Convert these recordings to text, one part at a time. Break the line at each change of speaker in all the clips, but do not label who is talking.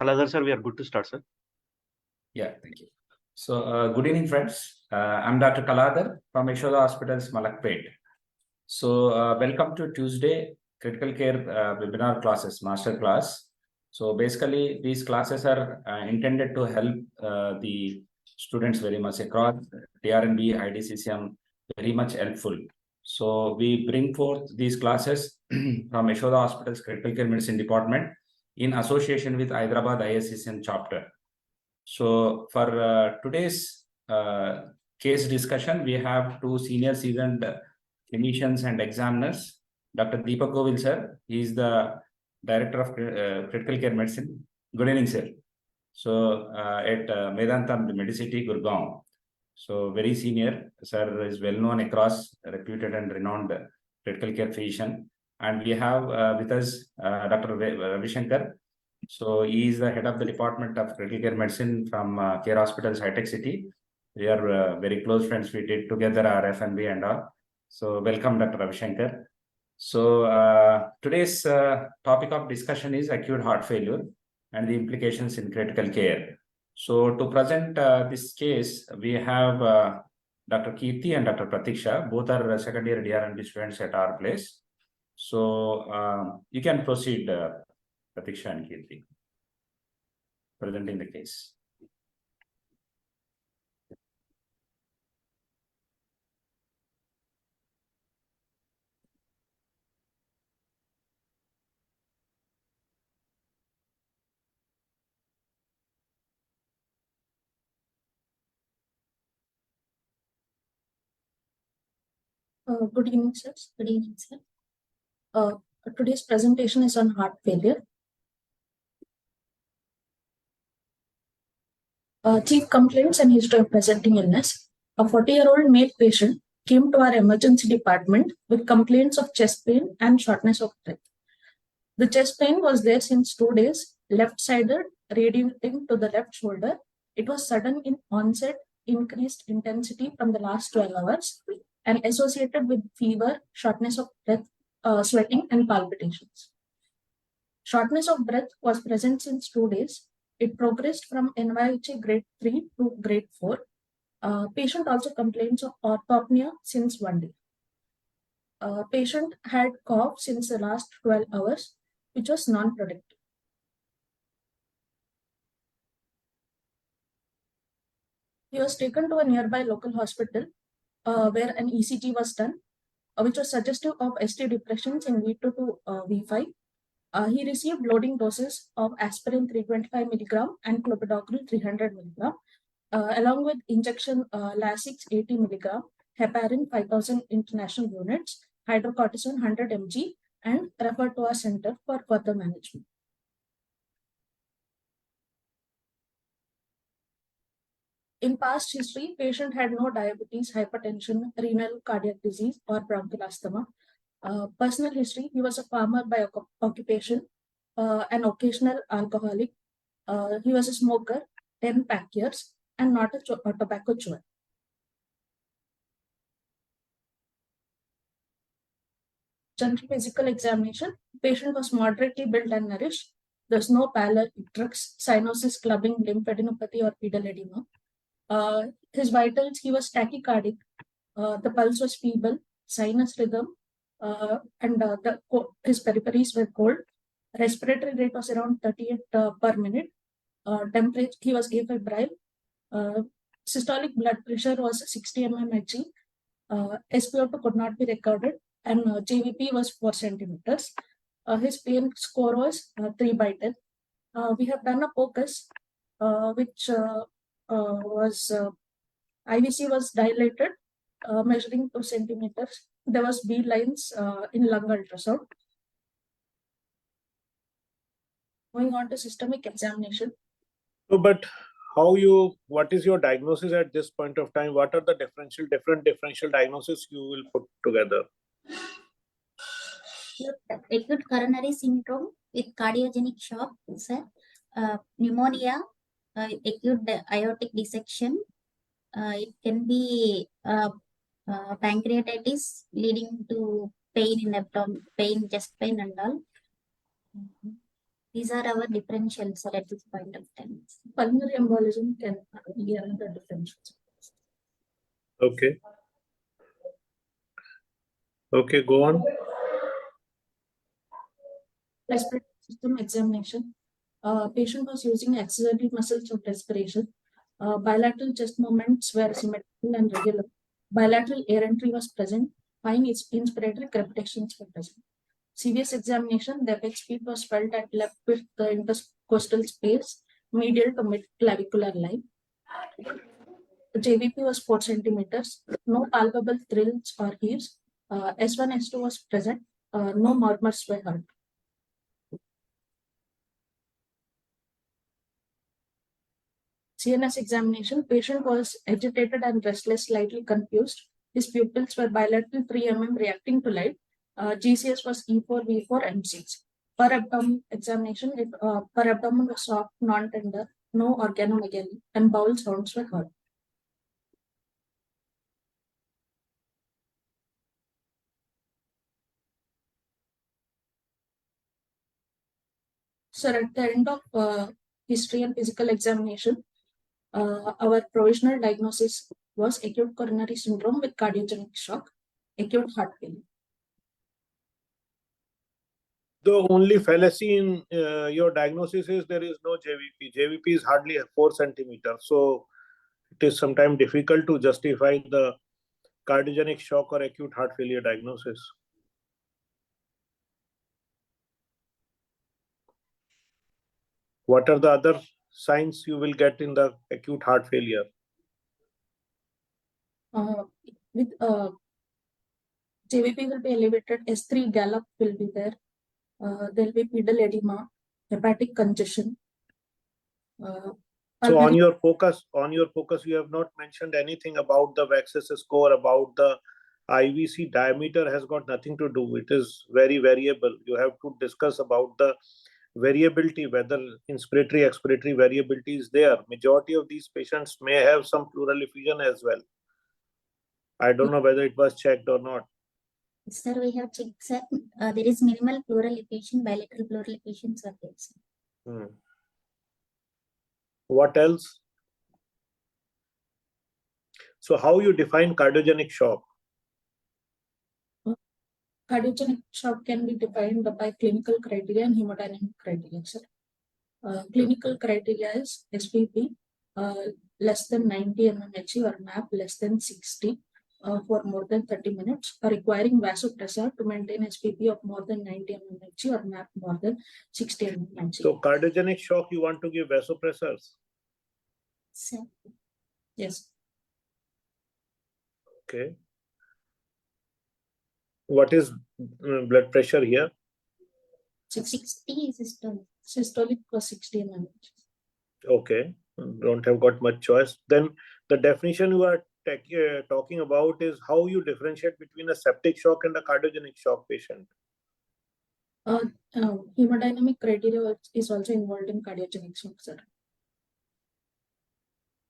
Kaladhar sir, we are good to start, sir.
Yeah, thank you. So, good evening, friends. I'm Dr. Kaladhar from Yashoda Hospitals, Malakpet. So, welcome to Tuesday Critical Care webinar classes, master class. So, basically, these classes are intended to help the students very much across DrNB, IDCCM, very much helpful. So, we bring forth these classes from Yashoda Hospitals Critical Care Medicine Department in association with Hyderabad IDCCM chapter. So for today's case discussion, we have two senior seasoned clinicians and examiners. Dr. Deepak Govil, sir, he is the Director of Critical Care Medicine. Good evening, sir. So at Medanta, Medicity, Gurgaon. So very senior, sir is well known across reputed and renowned critical care physician. And we have with us Dr. Ravisankar. So he is the head of the Department of Critical Care Medicine from Care Hospitals, HiTech City. We are very close friends. We did together our F&B and all. So welcome, Dr. Ravisankar. So today's topic of discussion is acute heart failure and the implications in critical care. So to present this case, we have Dr. Keerthi and Dr. Prathiksha. Both are second year DrNB students at our place. So you can proceed, Prathiksha and Keerthi, presenting the case.
Good evening, sir. Good evening, sir. Today's presentation is on heart failure. Chief complaints and history of presenting illness. A 40-year-old male patient came to our emergency department with complaints of chest pain and shortness of breath. The chest pain was there since 2 days, left-sided, radiating to the left shoulder. It was sudden in onset, increased intensity from the last 12 hours, and associated with fever, shortness of breath, sweating, and palpitations. Shortness of breath was present since 2 days. It progressed from NYHA grade 3 to grade 4. Patient also complains of orthopnea since 1 day. Patient had cough since the last 12 hours, which was non-productive. He was taken to a nearby local hospital where an ECG was done, which was suggestive of ST depressions in V2 to V5. He received loading doses of aspirin 325 mg and clopidogrel 300 mg, along with injection Lasix 80 mg, heparin 5000 international units, hydrocortisone 100 mg, and referred to our center for further management. In past history, patient had no diabetes, hypertension, renal, cardiac disease, or bronchial asthma. Personal history, he was a farmer by occupation, an occasional alcoholic. He was a smoker, 10 pack years, and not a tobacco chewer. General physical examination, patient was moderately built and nourished. There's no pallor, icterus, cyanosis, clubbing, lymphadenopathy, or pedal edema. His vitals, he was tachycardic. The pulse was feeble, sinus rhythm, and his peripheries were cold. Respiratory rate was around 38 per minute. Temperature, he was afebrile. Systolic blood pressure was 60 mmHg. SpO2 could not be recorded, and JVP was 4 centimeters. His pain score was 3 by 10. We have done a POCUS, which was IVC was dilated, measuring 2 centimeters. There was B lines in lung ultrasound. Going on to systemic examination.
So, but what is your diagnosis at this point of time? What are the different differential diagnoses you will put together?
Acute coronary syndrome with cardiogenic shock, sir. Pneumonia, acute aortic dissection. It can be pancreatitis leading to pain in abdomen, chest pain and all. These are our differentials, sir, at this point of time.
Pulmonary embolism can be another differential.
Okay. Okay, go on.
Respiratory system examination. Patient was using axillary muscles of respiration. Bilateral chest movements were symmetrical and regular. Bilateral air entry was present. Fine inspiratory crepitations were present. CVS examination, the apex speed was felt at left with the intercostal space, medial to mid clavicular line. The JVP was 4 centimeters. No palpable thrills or heaves. S1, S2 was present. No murmurs were heard. CNS examination, patient was agitated and restless, slightly confused. His pupils were bilateral 3 mm reacting to light. GCS was E4, V4, M6. Per abdomen examination, per abdomen was soft, non-tender, no organomegaly, and bowel sounds were heard. So at the end of history and physical examination, our provisional diagnosis was acute coronary syndrome with cardiogenic shock, acute heart failure.
The only fallacy in your diagnosis is there is no JVP. JVP is hardly 4 centimeters. So it is sometimes difficult to justify the cardiogenic shock or acute heart failure diagnosis. What are the other signs you will get in the acute heart failure?
With JVP will be elevated, S3 gallop will be there. There will be pedal edema, hepatic congestion.
So on your focus, you have not mentioned anything about the VAXS score, about the IVC diameter has got nothing to do. It is very variable. You have to discuss about the variability, whether inspiratory, expiratory variability is there. Majority of these patients may have some pleural effusion as well. I don't know whether it was checked or not.
Sir, we have checked, sir. There is minimal pleural effusion, bilateral pleural effusions are there, sir.
What else? So how you define cardiogenic shock?
Cardiogenic shock can be defined by clinical criteria and hemodynamic criteria, sir. Clinical criteria is SPP less than 90 mmHg or MAP less than 60 for more than 30 minutes, requiring vasopressor to maintain SPP of more than 90 mmHg or MAP more than 60 mmHg.
So cardiogenic shock, you want to give vasopressors?
Sir.
Yes.
Okay. What is blood pressure here?
60 is systolic.
Systolic was 60 mmHg.
Okay, don't have got much choice. Then the definition you are talking about is how you differentiate between a septic shock and a cardiogenic shock patient.
Hemodynamic criteria is also involved in cardiogenic shock, sir.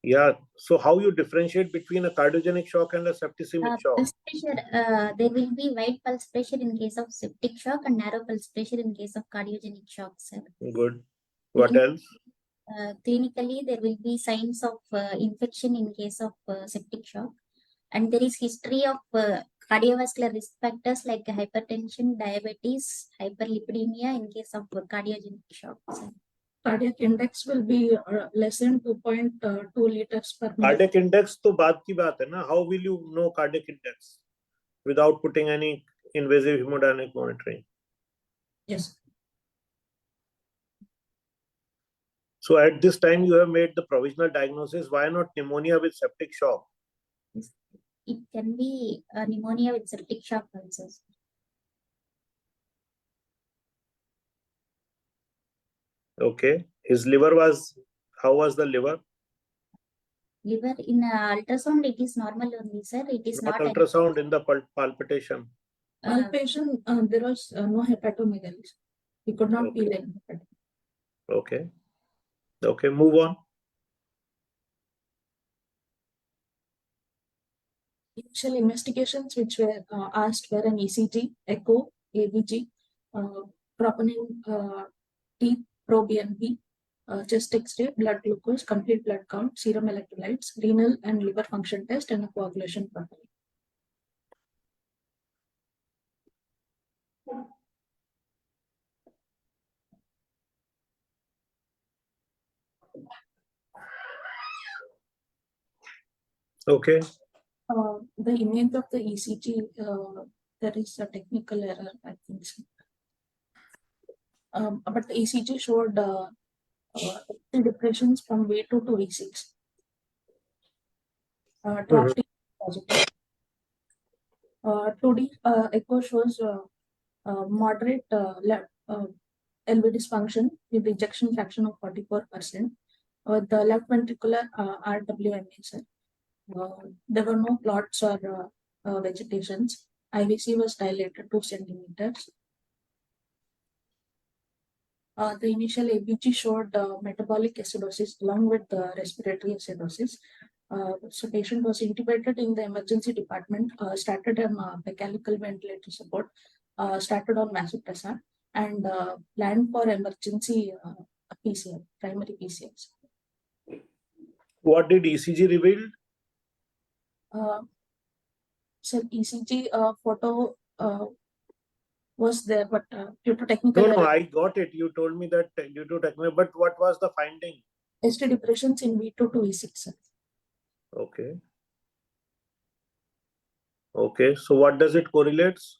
Yeah, so how you differentiate between a cardiogenic shock and a septicemic shock?
Pulse pressure, there will be wide pulse pressure in case of septic shock and narrow pulse pressure in case of cardiogenic shock, sir.
Good. What else?
Clinically, there will be signs of infection in case of septic shock, and there is history of cardiovascular risk factors like hypertension, diabetes, hyperlipidemia in case of cardiogenic shock, sir.
Cardiac index will be less than 2.2 liters per minute.
Cardiac index to baat ki baat hai na. How will you know cardiac index without putting any invasive hemodynamic monitoring?
Yes.
So at this time you have made the provisional diagnosis. Why not pneumonia with septic shock?
It can be pneumonia with septic shock also.
Okay. His liver was, how was the liver?
Liver in ultrasound, it is normal only, sir. It is
Not
not
ultrasound in the palpitation.
Palpation, there was no hepatomegaly. He could not feel any hepatomegaly.
Okay. Okay, move on.
Initial investigations which were asked were an ECG, echo, AVG, troponin T pro-BNP, chest X-ray, blood glucose, complete blood count, serum electrolytes, renal and liver function test, and a coagulation profile.
Okay.
The image of the ECG, there is a technical error, I think so. But the ECG showed depressions from V2 to V6. Drafting positive. 2D echo shows moderate LV dysfunction with ejection fraction of 44%. The left ventricular RWMA, sir. There were no clots or vegetations. IVC was dilated 2 centimeters. The initial ABG showed metabolic acidosis along with respiratory acidosis. So patient was intubated in the emergency department, started on mechanical ventilator support, started on vasopressor, and planned for emergency PCM, primary PCMs.
What did ECG reveal?
So ECG photo was there, but due to technical
No,
error,
I got it. You told me that due to technical, but what was the finding?
ST depressions in V2 to V6. Sir.
Okay. Okay. So what does it correlates?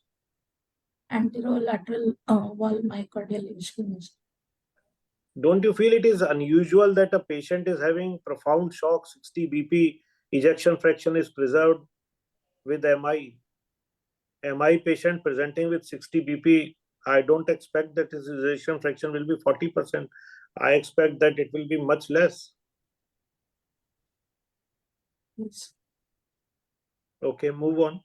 Anterolateral wall myocardial ischemia.
Don't you feel it is unusual that a patient is having profound shock, 60 BP, ejection fraction is preserved with MI? MI patient presenting with 60 BP, I don't expect that his ejection fraction will be 40%. I expect that it will be much less.
Yes.
Okay, move on.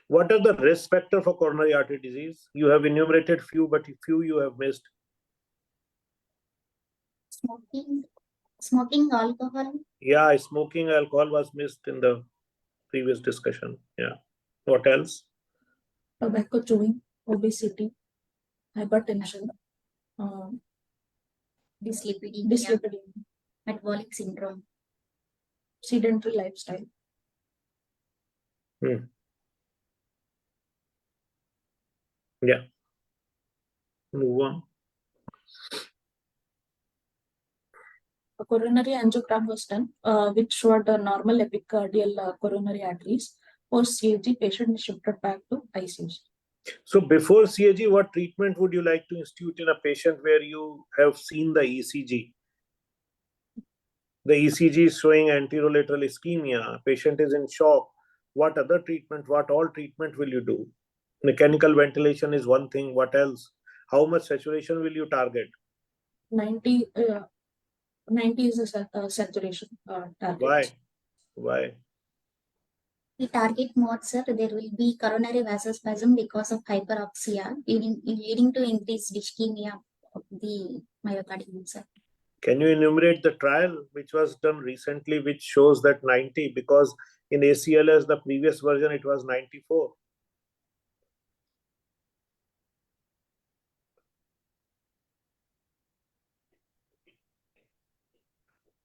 What are the risk factors for coronary artery disease? You have enumerated few, but few you have missed.
Smoking alcohol.
Yeah, smoking alcohol was missed in the previous discussion. Yeah. What else?
Tobacco chewing, obesity, hypertension, dyslipidemia,
metabolic syndrome,
sedentary lifestyle.
Yeah. Move on.
A coronary angiogram was done, which showed a normal epicardial coronary arteries. Post CAG, patient is shifted back to ICU.
So before CAG, what treatment would you like to institute in a patient where you have seen the ECG? The ECG is showing anterolateral ischemia. Patient is in shock. What other treatment? What all treatment will you do? Mechanical ventilation is one thing. What else? How much saturation will you target?
90 is a saturation target.
Why?
The target mode, sir, there will be coronary vasospasm because of hyperoxia, leading to increased ischemia of the myocardium, sir.
Can you enumerate the trial which was done recently, which shows that 90? Because in ACLS, the previous version, it was 94.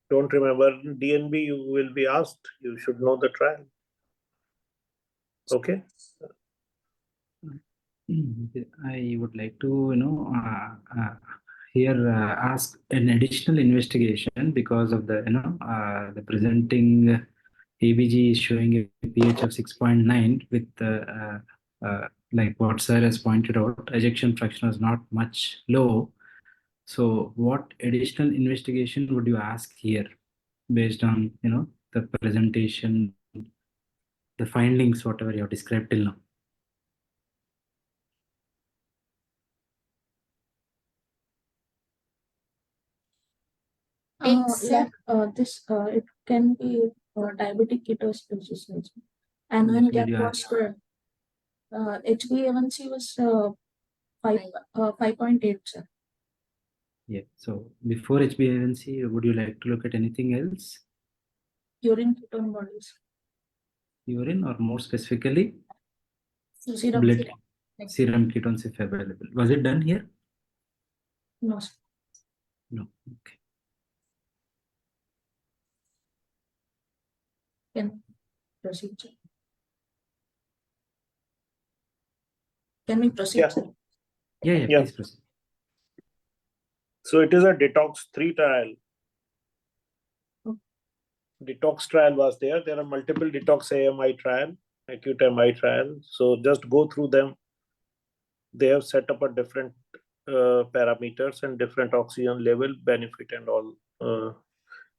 Don't remember. DNB, you will be asked. You should know the trial. Okay.
I would like to, here ask an additional investigation because of the, the presenting ABG is showing a pH of 6.9 with, like what sir has pointed out, ejection fraction is not much low. So what additional investigation would you ask here based on, the presentation, the findings, whatever you have described till now?
It can be diabetic ketoacidosis also. And when gap was HbA1c was 5.8, sir.
Yeah. So before HbA1c, would you like to look at anything else?
Urine ketone bodies.
Urine, or more specifically,
Serum
blood serum ketones if available. Was it done here?
No, sir.
No. Okay.
Can proceed, sir. Can we proceed,
Yeah.
sir?
Yeah.
Yeah.
Please proceed.
So it is a detox 3 trial.
Oh.
Detox trial was there. There are multiple detox AMI trial, acute MI trial. So just go through them. They have set up a different parameters and different oxygen level, benefit and all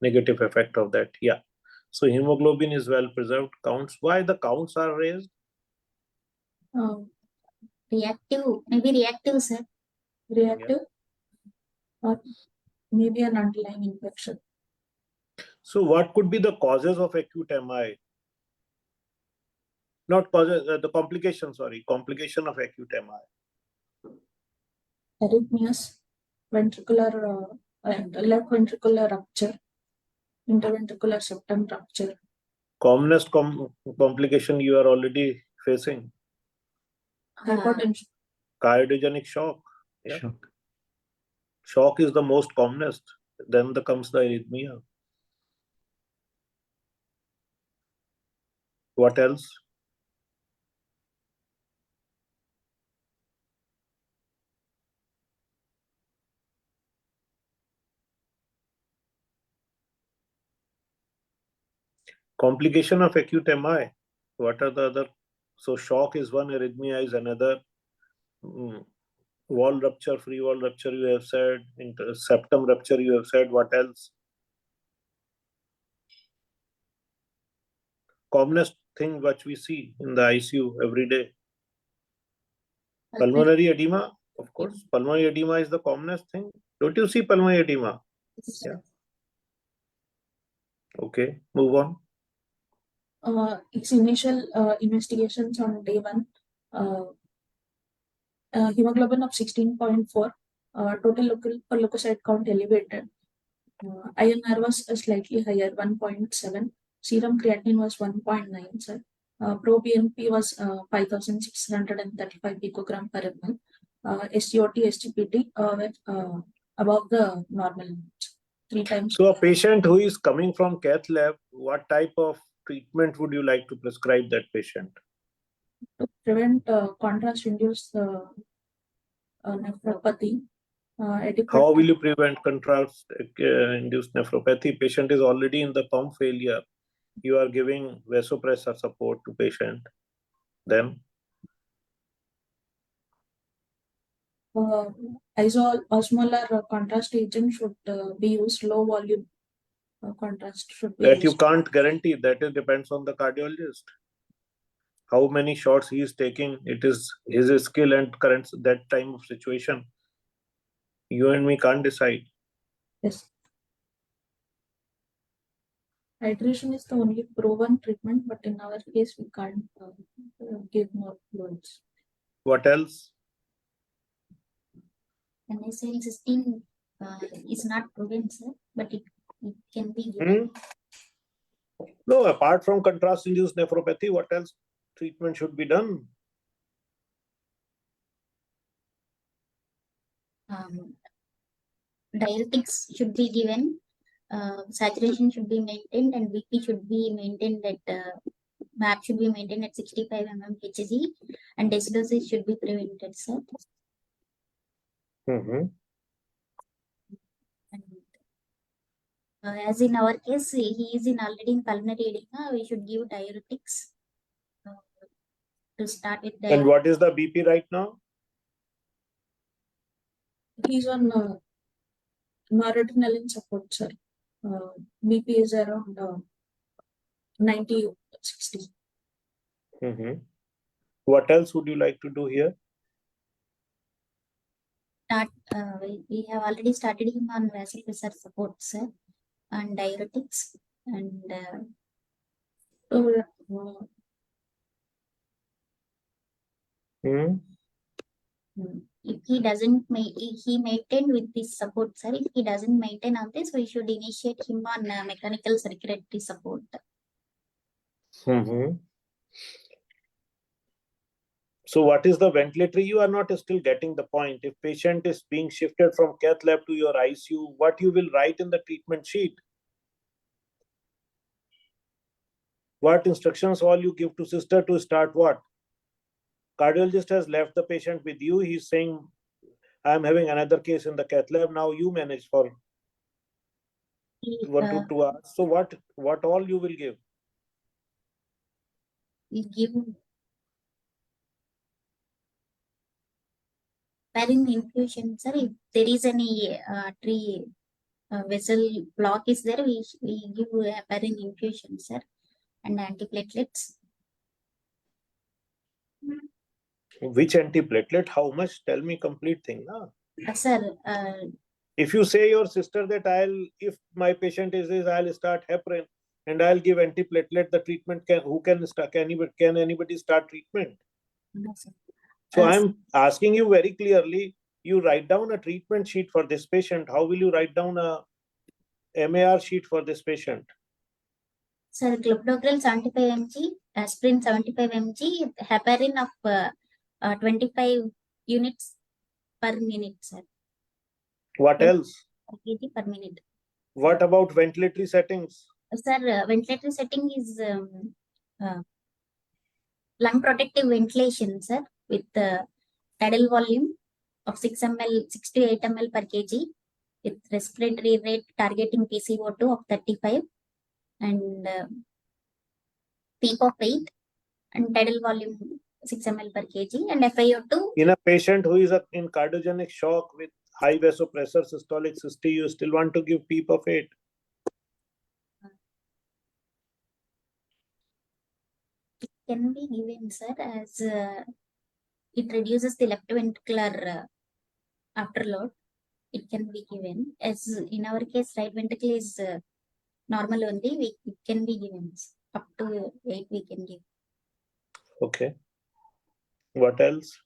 negative effect of that. Yeah. So hemoglobin is well preserved. Counts. Why the counts are raised?
Maybe reactive, sir.
Reactive or maybe an underlying infection.
So what could be the causes of acute MI? Not causes, the complication, sorry, complication of acute MI.
Arrhythmias, ventricular and left ventricular rupture, interventricular septum rupture.
Commonest complication you are already facing.
Hypotension.
Cardiogenic shock. Yeah.
Shock.
Shock is the most commonest. Then comes the arrhythmia. What else? Complication of acute MI. What are the other? So shock is one, arrhythmia is another. Wall rupture, free wall rupture you have said. Septum rupture you have said. What else? Commonest thing which we see in the ICU every day. Pulmonary edema, of course. Pulmonary edema is the commonest thing. Don't you see pulmonary edema? Yeah. Okay, move on.
Its initial investigations on day 1, hemoglobin of 16.4, total leukocyte count elevated. INR was slightly higher, 1.7. Serum creatinine was 1.9, sir. Pro-BNP was 5,635 picogram per ml. SGOT, SGPT were above the normal limits, 3 times.
So a patient who is coming from cath lab, what type of treatment would you like to prescribe that patient?
To prevent contrast-induced nephropathy.
How will you prevent contrast-induced nephropathy? Patient is already in the pump failure. You are giving vasopressor support to patient. Then?
Osmolar contrast agent should be used. Low volume contrast should be
That
used.
you can't guarantee. That it depends on the cardiologist. How many shots he is taking, it is his skill and current that time of situation. You and me can't decide.
Yes. Hydration is the only proven treatment, but in our case, we can't give more fluids.
What else?
NSAID cysteine is not proven, sir, but it can be given.
No, apart from contrast-induced nephropathy, what else treatment should be done?
Diuretics should be given. Saturation should be maintained, and BP should be maintained at MAP should be maintained at 65 mm Hg, and acidosis should be prevented, sir. And, as in our case, he is already in pulmonary edema. We should give diuretics to start with.
And what is the BP right now?
He's on noradrenaline support, sir. BP is around 90/60.
What else would you like to do here?
We have already started him on vasopressor support, sir, and diuretics, and if he doesn't he maintain with this support, sir. If he doesn't maintain on this, we should initiate him on mechanical circulatory support.
So what is the ventilatory? You are not still getting the point. If patient is being shifted from cath lab to your ICU, what you will write in the treatment sheet? What instructions all you give to sister to start what? Cardiologist has left the patient with you. He's saying, I'm having another case in the cath lab. Now you manage for 1 to 2 hours. So what all you will give?
We give heparin infusion, sir. If there is any artery vessel block is there, we give heparin infusion, sir, and antiplatelets.
Which antiplatelet? How much? Tell me complete thing. Na?
Sir,
If you say your sister that if my patient is I'll start heparin and I'll give antiplatelet, the treatment can anybody start treatment?
no, sir.
So I'm asking you very clearly, you write down a treatment sheet for this patient. How will you write down a MAR sheet for this patient?
Sir, clopidogrel 75 mg, aspirin 75 mg, heparin of 25 units per minute, sir.
What else?
Kg per minute.
What about ventilatory settings?
Sir, ventilatory setting is lung protective ventilation, sir, with tidal volume of 6 to 8 ml per kg, with respiratory rate targeting PCO2 of 35 and peak of 8 and tidal volume 6 ml per kg and FiO2.
In a patient who is in cardiogenic shock with high vasopressor systolic systole, you still want to give PEEP of 8?
It can be given, sir, as it reduces the left ventricular afterload. It can be given. As in our case, right ventricle is normal only. It can be given. Up to 8 we can give.
Okay. What else?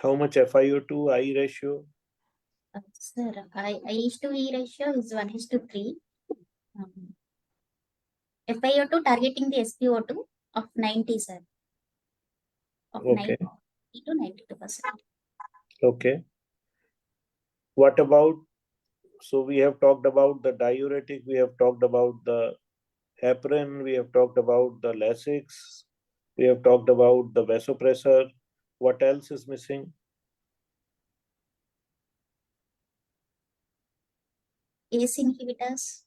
How much FiO2 I ratio?
Sir, I to E ratio is 1:3. FiO2 targeting the SpO2 of 90, sir. Of
Okay.
90 to 92%.
Okay. What about, so we have talked about the diuretic, we have talked about the heparin, we have talked about the Lasix, we have talked about the vasopressor. What else is missing?
ACE inhibitors.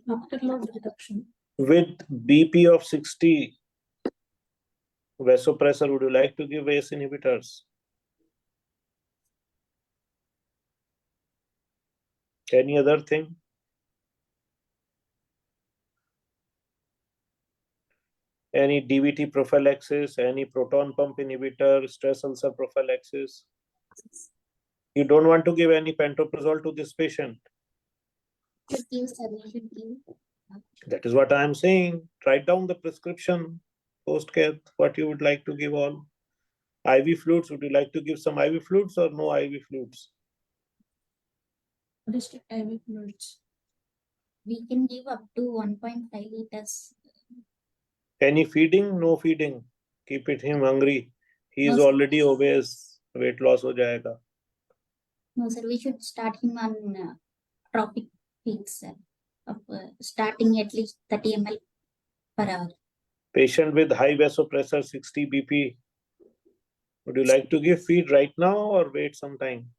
Afterload reduction.
With BP of 60, vasopressor, would you like to give ACE inhibitors? Any other thing? Any DVT prophylaxis, any proton pump inhibitor, stress ulcer prophylaxis? You don't want to give any pantoprazole to this patient?
Should give, sir. We should give.
That is what I am saying. Write down the prescription post-care, what you would like to give all. IV fluids, would you like to give some IV fluids or no IV fluids?
Restrict IV fluids.
We can give up to 1.5 liters.
Any feeding? No feeding. Keep him hungry. He is
No, sir.
already obese. Weight loss ho jayega.
No, sir. We should start him on tropic feeds, sir. Of starting at least 30 ml per hour.
Patient with high vasopressor, 60 BP. Would you like to give feed right now or wait some time?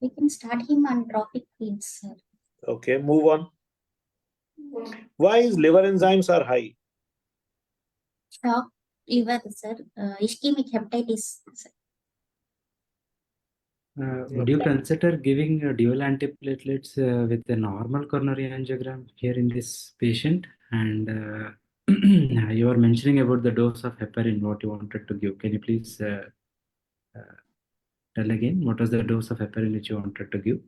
We can start him on tropic feeds, sir.
Okay, move on. Why is liver enzymes are high?
Shock liver, sir. Ischemic hepatitis, sir.
Would you consider giving dual antiplatelets with a normal coronary angiogram here in this patient? And you were mentioning about the dose of heparin, what you wanted to give. Can you please tell again, what was the dose of heparin which you wanted to give?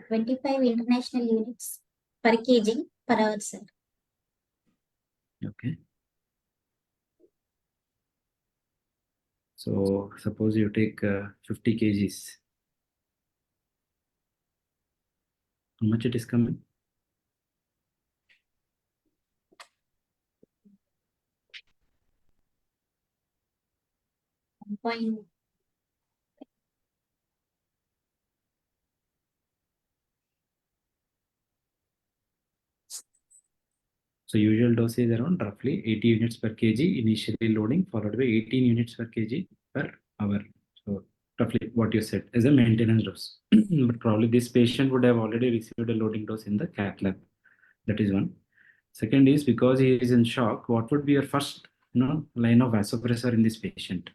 25 international units per kg per hour, sir.
Okay. So suppose you take 50 kgs. How much it is coming?
Point.
So usual dose is around roughly 80 units per kg initially loading, followed by 18 units per kg per hour. So roughly what you said is a maintenance dose. But probably this patient would have already received a loading dose in the cath lab. That is one. Second is, because he is in shock, what would be your first line of vasopressor in this patient?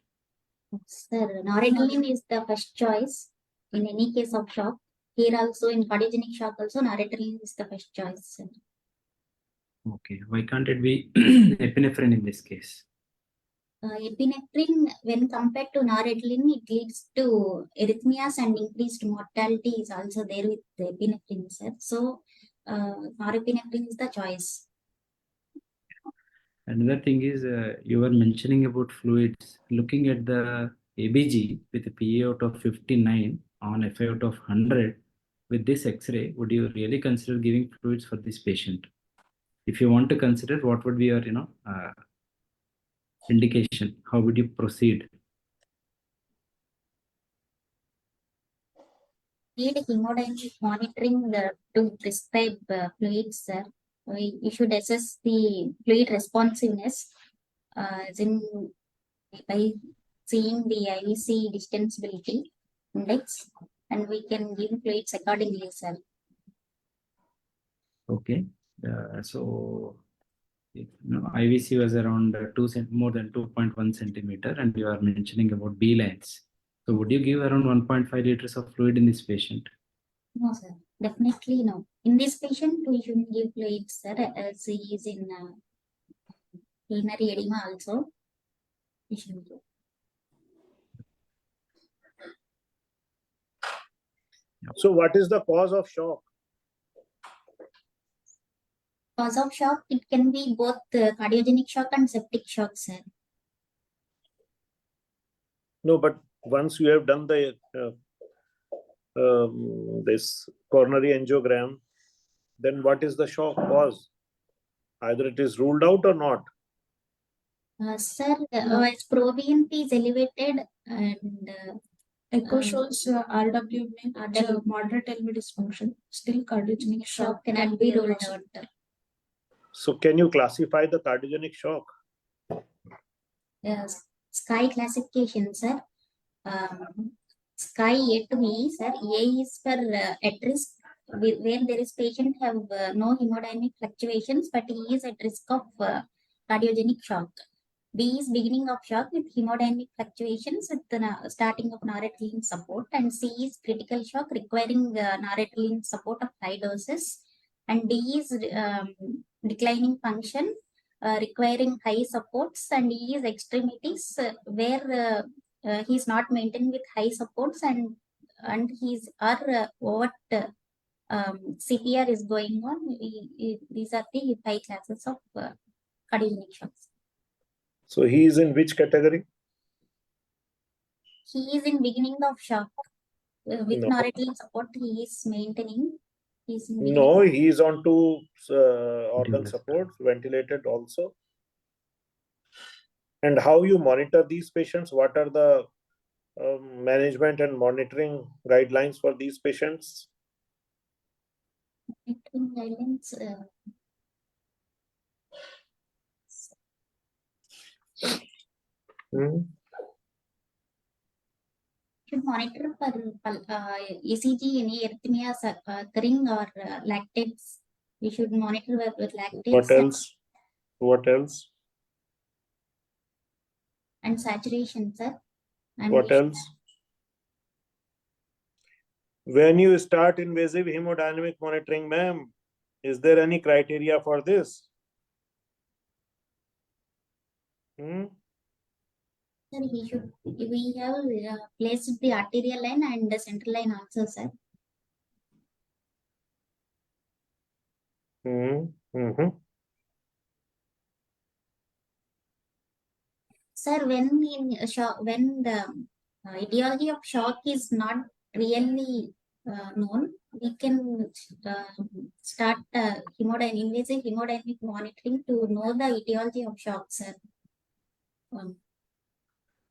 Sir, noradrenaline is the first choice in any case of shock. Here also in cardiogenic shock also noradrenaline is the first choice, sir.
Okay, why can't it be epinephrine in this case?
Epinephrine, when compared to noradrenaline, it leads to arrhythmias and increased mortality is also there with the epinephrine, sir. So, norepinephrine is the choice.
Another thing is, you were mentioning about fluids. Looking at the ABG with a PA out of 59 on FI out of 100, with this X-ray, would you really consider giving fluids for this patient? If you want to consider, what would be your indication? How would you proceed?
Need hemodynamic monitoring to prescribe fluids, sir. You should assess the fluid responsiveness by seeing the IVC distensibility index, and we can give fluids accordingly, sir.
Okay, so if, IVC was around more than 2.1 centimeter, and you are mentioning about B lines. So would you give around 1.5 liters of fluid in this patient?
No, sir. Definitely no. In this patient, we shouldn't give fluids, sir, as he is in pulmonary edema also. We shouldn't give.
So what is the cause of shock?
Cause of shock, it can be both cardiogenic shock and septic shock, sir.
No, but once you have done the this coronary angiogram, then what is the shock cause? Either it is ruled out or not.
Sir, as ProBNP is elevated and
Echo shows RW means moderate LV dysfunction. Still cardiogenic shock
cannot be ruled out.
So can you classify the cardiogenic shock?
Sky classification, sir. Sky A to B, sir. A is for at risk, where there is patient have no hemodynamic fluctuations, but he is at risk of cardiogenic shock. B is beginning of shock with hemodynamic fluctuations with the starting of noradrenaline support, and C is critical shock requiring noradrenaline support of high doses, and D is declining function requiring high supports, and E is extremities where he is not maintained with high supports, and he's what CPR is going on. These are the 5 classes of cardiogenic shocks.
So he is in which category?
He is in beginning of shock. With
No.
noradrenaline support, he is maintaining.
No, he is on to organ support, ventilated also. And how you monitor these patients? What are the management and monitoring guidelines for these patients?
Monitoring guidelines. Should monitor for ECG, any arrhythmias occurring or lactates. We should monitor with lactates.
What else? What else?
And saturation, sir. And
what else? When you start invasive hemodynamic monitoring, ma'am, is there any criteria for this?
Sir, we have placed the arterial line and the central line also, sir. Sir, when the etiology of shock is not really known, we can start invasive hemodynamic monitoring to know the etiology of shock, sir.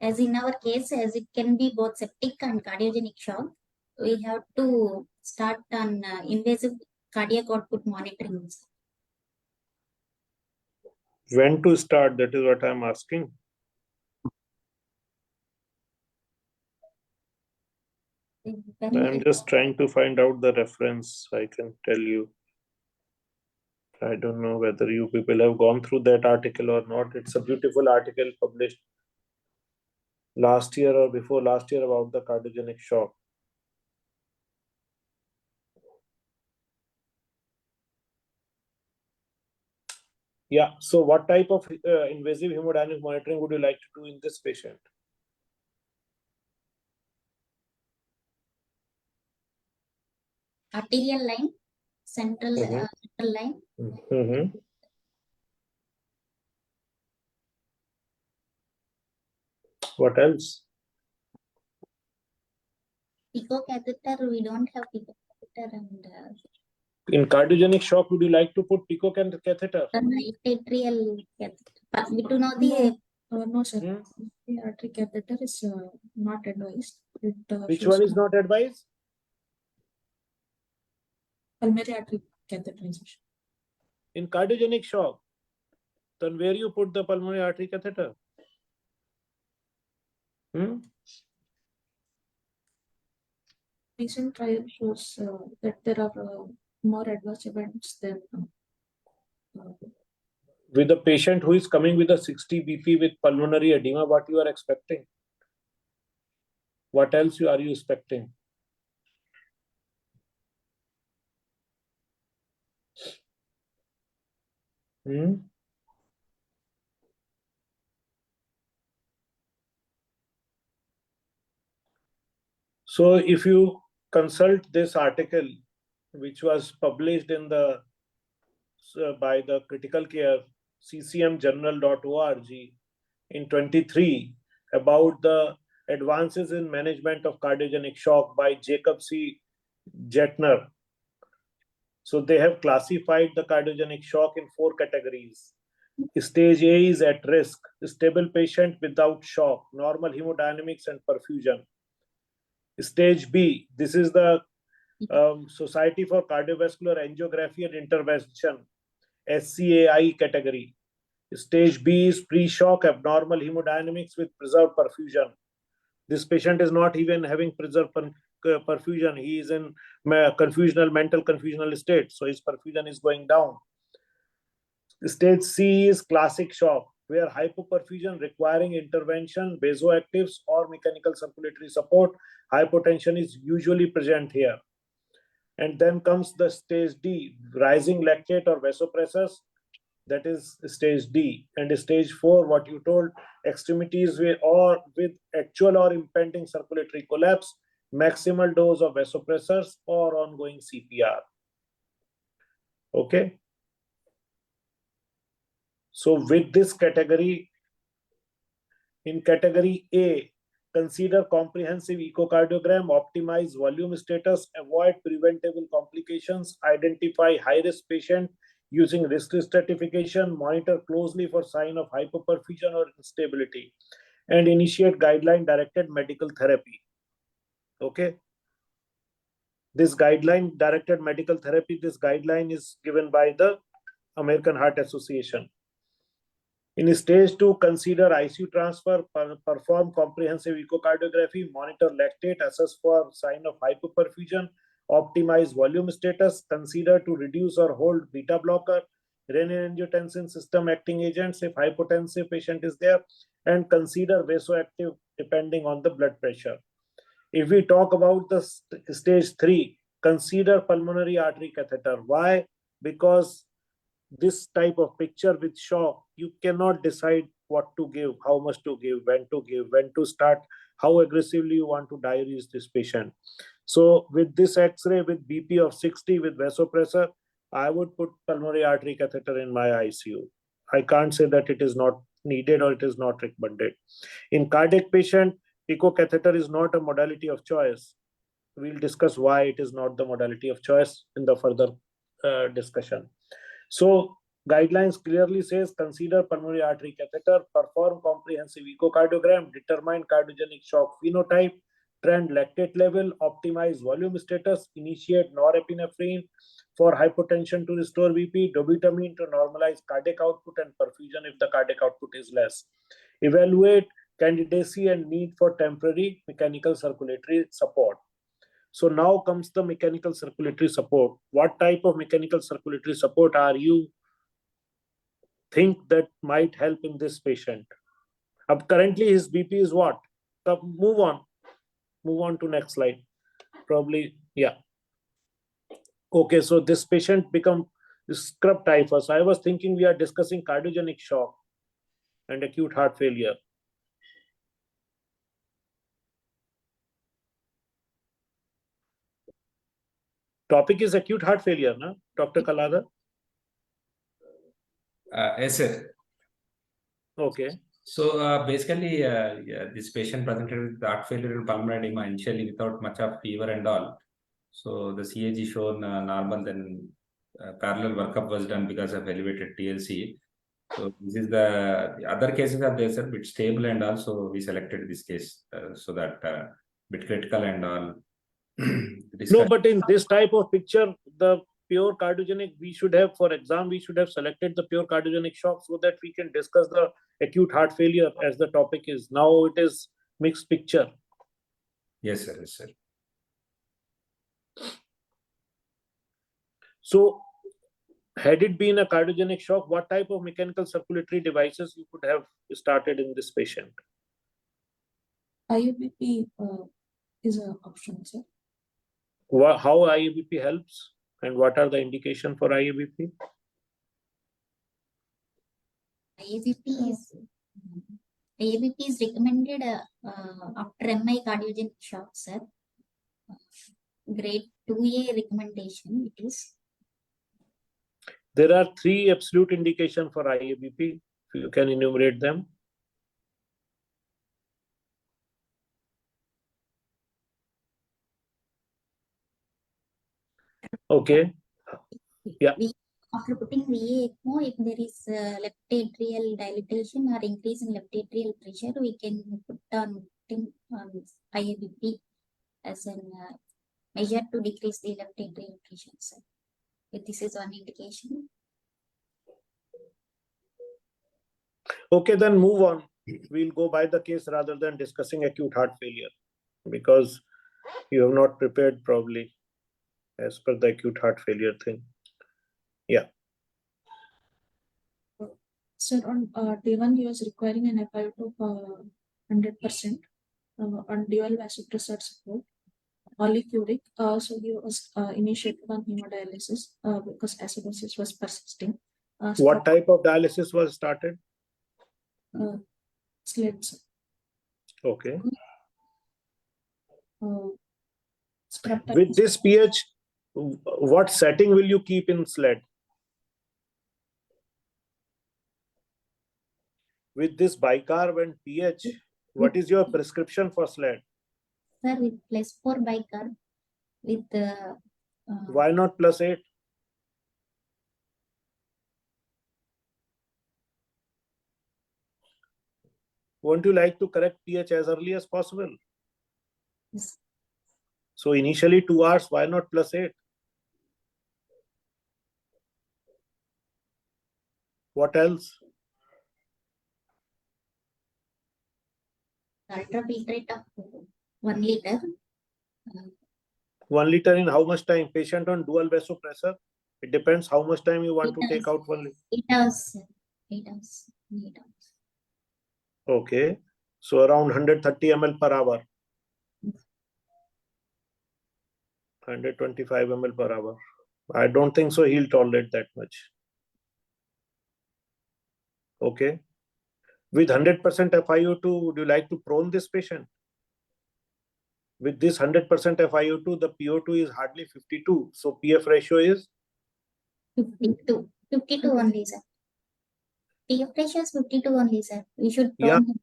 as in our case, as it can be both septic and cardiogenic shock, we have to start on invasive cardiac output monitoring.
When to start? That is what I'm asking. I'm just trying to find out the reference. I can tell you. I don't know whether you people have gone through that article or not. It's a beautiful article published last year or before last year about the cardiogenic shock. Yeah. So what type of invasive hemodynamic monitoring would you like to do in this patient?
Arterial line, central line.
What else?
Pico catheter, we don't have pico catheter, and
In cardiogenic shock, would you like to put pico catheter?
atrial catheter. But we do know the
No, sir. The artery catheter is not advised.
Which one is not advised?
Pulmonary artery catheterization.
In cardiogenic shock, then where you put the pulmonary artery catheter?
Recent trial shows that there are more adverse events than
With a patient who is coming with a 60 BP with pulmonary edema, what you are expecting? What else are you expecting? So if you consult this article, which was published in the by the critical care ccmjournal.org in 23 about the advances in management of cardiogenic shock by Jacob C. Jetner. So they have classified the cardiogenic shock in 4 categories. Stage A is at risk, stable patient without shock, normal hemodynamics and perfusion. Stage B, this is the Society for Cardiovascular Angiography and Intervention, SCAI category. Stage B is pre-shock abnormal hemodynamics with preserved perfusion. This patient is not even having preserved perfusion. He is in mental confusional state. So his perfusion is going down. Stage C is classic shock, where hypoperfusion requiring intervention, vasoactives or mechanical circulatory support. Hypotension is usually present here. And then comes the stage D, rising lactate or vasopressors. That is stage D. And stage 4, what you told, extremities with actual or impending circulatory collapse, maximal dose of vasopressors or ongoing CPR. Okay. So with this category, in category A, consider comprehensive echocardiogram, optimize volume status, avoid preventable complications, identify high-risk patient using risk stratification, monitor closely for sign of hypoperfusion or instability, and initiate guideline-directed medical therapy. Okay. This guideline-directed medical therapy, this guideline is given by the American Heart Association. In stage 2, consider ICU transfer, perform comprehensive echocardiography, monitor lactate, assess for sign of hypoperfusion, optimize volume status, consider to reduce or hold beta blocker, renin-angiotensin system acting agents if hypotensive patient is there, and consider vasoactive depending on the blood pressure. If we talk about the stage 3, consider pulmonary artery catheter. Why? Because this type of picture with shock, you cannot decide what to give, how much to give, when to start, how aggressively you want to diurese this patient. So with this X-ray, with BP of 60, with vasopressor, I would put pulmonary artery catheter in my ICU. I can't say that it is not needed or it is not recommended. In cardiac patient, pico catheter is not a modality of choice. We'll discuss why it is not the modality of choice in the further discussion. So Guidelines clearly says consider pulmonary artery catheter, perform comprehensive echocardiogram, determine cardiogenic shock phenotype, trend lactate level, optimize volume status, initiate norepinephrine for hypotension to restore BP, dobutamine to normalize cardiac output and perfusion if the cardiac output is less. Evaluate candidacy and need for temporary mechanical circulatory support. So now comes the mechanical circulatory support. What type of mechanical circulatory support are you think that might help in this patient? Currently his BP is what? Move on to next slide. Probably, yeah. Okay, so this patient become scrub typhus. I was thinking we are discussing cardiogenic shock and acute heart failure. Topic is acute heart failure, na? Dr. Kaladhar?
Yes, sir.
Okay.
So basically, this patient presented with heart failure and pulmonary edema initially without much of fever and all. So the CAG shown normal, then parallel workup was done because of elevated TLC. So this is the other cases are there, sir, bit stable, and also we selected this case so that bit critical and all.
No, but in this type of picture, the pure cardiogenic, we should have, for exam, we should have selected the pure cardiogenic shock so that we can discuss the acute heart failure as the topic is. Now it is mixed picture.
Yes, sir. Yes, sir.
So had it been a cardiogenic shock, what type of mechanical circulatory devices you could have started in this patient?
IUBP is an option, sir.
How IUBP helps and what are the indications for IUBP?
IUBP is recommended after MI cardiogenic shock, sir. Grade 2A recommendation it is.
There are 3 absolute indications for IUBP. You can enumerate them. Okay. Yeah.
After putting VA ECMO, if there is left atrial dilatation or increase in left atrial pressure, we can put on IUBP as a measure to decrease the left atrial pressure, sir. If this is one indication.
Okay, then move on. We'll go by the case rather than discussing acute heart failure because you have not prepared probably as per the acute heart failure thing. Yeah.
Sir, on day 1, he was requiring an FiO2 of 100% on dual vasopressor support, polyuric. So he was initiated on hemodialysis because acidosis was persisting.
What type of dialysis was started?
Sleds.
Okay.
Scrub
With this pH, what setting will you keep in SLED? With this bicarb and pH, what is your prescription for SLED?
Sir, with +4 bicarb with
Why not +8? Won't you like to correct pH as early as possible?
yes.
So initially 2 hours, why not +8? What else?
Ultrafiltrate of 1 liter.
1 liter in how much time? Patient on dual vasopressor. It depends how much time you want to take out 1 liter.
8 hours. 8 hours. 8 hours.
Okay. So around 130 ml per hour. 125 ml per hour. I don't think so he'll tolerate that much. Okay. With 100% FiO2, would you like to prone this patient? With this 100% FiO2, the PO2 is hardly 52. So PF ratio is?
52. 52 only, sir. PF ratio is 52 only, sir. We should
Yeah.
prone him.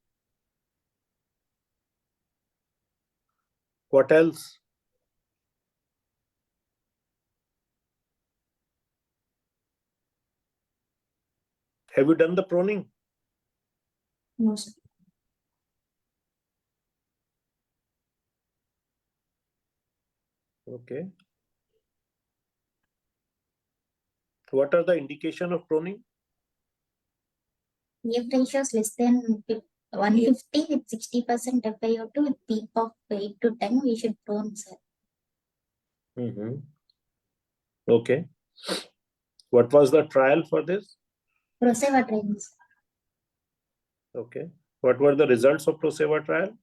What else? Have you done the proning?
No, sir.
Okay. What are the indication of proning?
PF ratio is less than 150 with 60% FiO2 with peak of 8 to 10. We should prone, sir.
Okay. What was the trial for this?
Proseva trains.
Okay. What were the results of Proseva trial?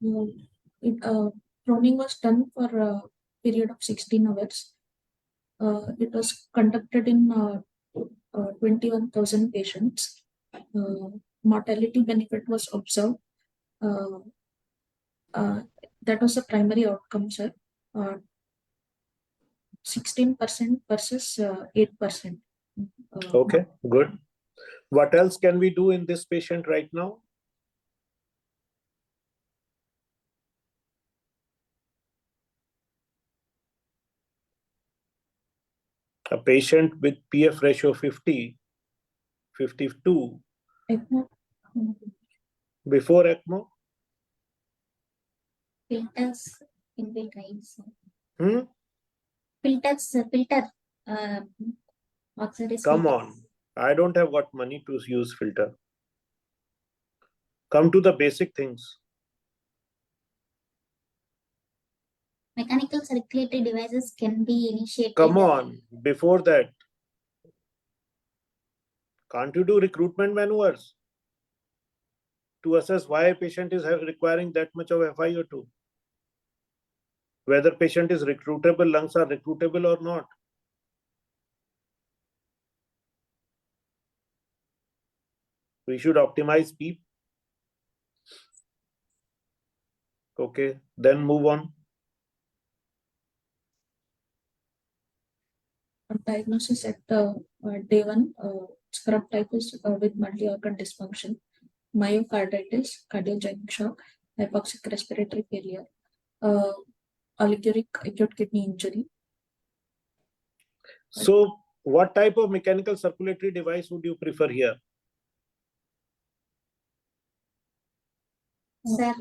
Proning was done for a period of 16 hours. It was conducted in 21,000 patients. Mortality benefit was observed. That was the primary outcome, sir. 16% versus 8%.
Okay, good. What else can we do in this patient right now? A patient with PF ratio 50, 52,
ECMO.
before ECMO?
Filters can be tried, sir. Filter. Auxiliary
Come
filter.
on. I don't have got money to use filter. Come to the basic things.
Mechanical circulatory devices can be initiated.
Come on. Before that, can't you do recruitment maneuvers to assess why a patient is requiring that much of FiO2? Whether patient is recruitable, lungs are recruitable or not. We should optimize PEEP. Okay, then move on.
Diagnosis at day 1, scrub typhus with multi-organ dysfunction, myocarditis, cardiogenic shock, hypoxic respiratory failure, oliguric acute kidney injury.
So, what type of mechanical circulatory device would you prefer here?
Sir,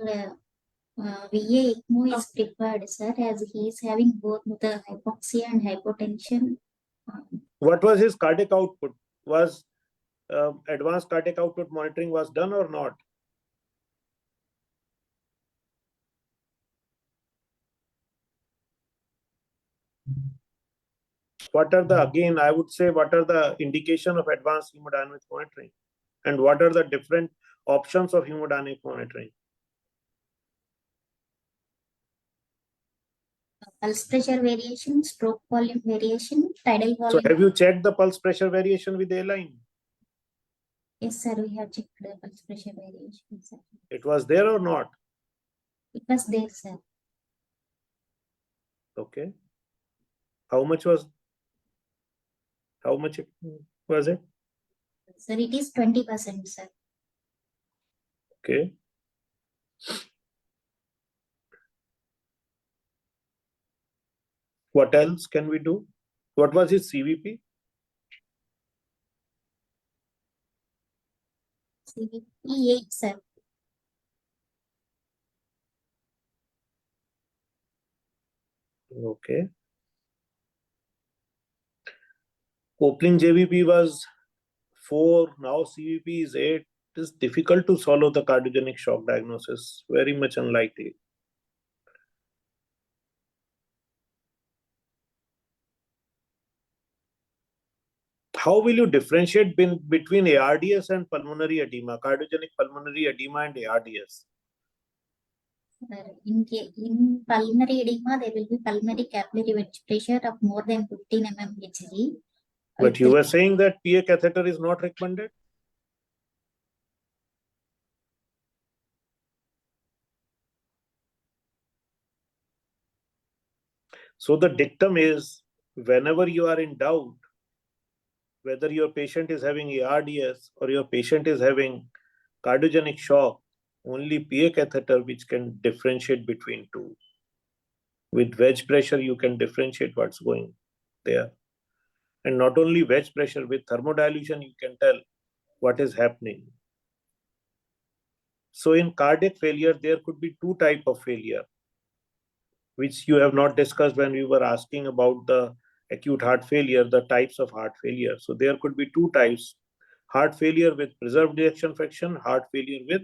VA ECMO is preferred, sir, as he is having both the hypoxia and hypotension.
What was his cardiac output? Was advanced cardiac output monitoring was done or not? What are the, again, I would say, what are the indication of advanced hemodynamic monitoring? And what are the different options of hemodynamic monitoring?
Pulse pressure variation, stroke volume variation, tidal
So
volume.
have you checked the pulse pressure variation with A-line?
Yes, sir, we have checked the pulse pressure variation, sir.
It was there or not?
It was there, sir.
Okay. How much was it?
Sir, it is 20%, sir.
Okay. What else can we do? What was his CVP?
CVP 8, sir.
Okay. Opening JVP was 4, now CVP is 8. It is difficult to solve the cardiogenic shock diagnosis. Very much unlikely. How will you differentiate between ARDS and pulmonary edema, cardiogenic pulmonary edema and ARDS?
In pulmonary edema, there will be pulmonary capillary wedge pressure of more than 15 mmHg.
But you were saying that PA catheter is not recommended? So the dictum is, whenever you are in doubt, whether your patient is having ARDS or your patient is having cardiogenic shock, only PA catheter which can differentiate between two. With wedge pressure, you can differentiate what's going there. And not only wedge pressure, with thermodilution, you can tell what is happening. So in cardiac failure, there could be two types of failure, which you have not discussed when we were asking about the acute heart failure, the types of heart failure. So there could be two types: heart failure with preserved ejection fraction, heart failure with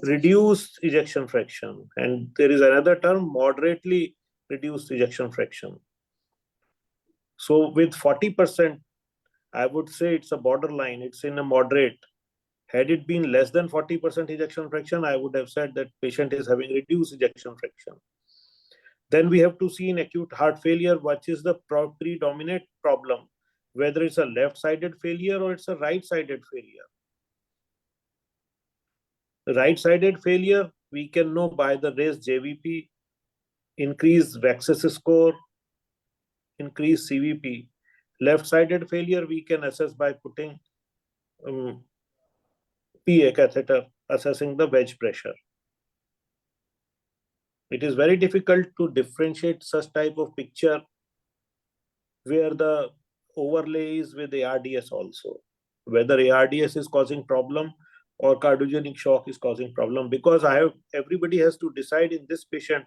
reduced ejection fraction. And there is another term, moderately reduced ejection fraction. So with 40%, I would say it's a borderline, it's in a moderate. Had it been less than 40% ejection fraction, I would have said that patient is having reduced ejection fraction. Then we have to see in acute heart failure, what is the predominant problem, whether it's a left-sided failure or it's a right-sided failure. Right-sided failure, we can know by the raised JVP, increased VAXS score, increased CVP. Left-sided failure, we can assess by putting PA catheter, assessing the wedge pressure. It is very difficult to differentiate such type of picture where the overlay is with ARDS also, whether ARDS is causing problem or cardiogenic shock is causing problem, because everybody has to decide in this patient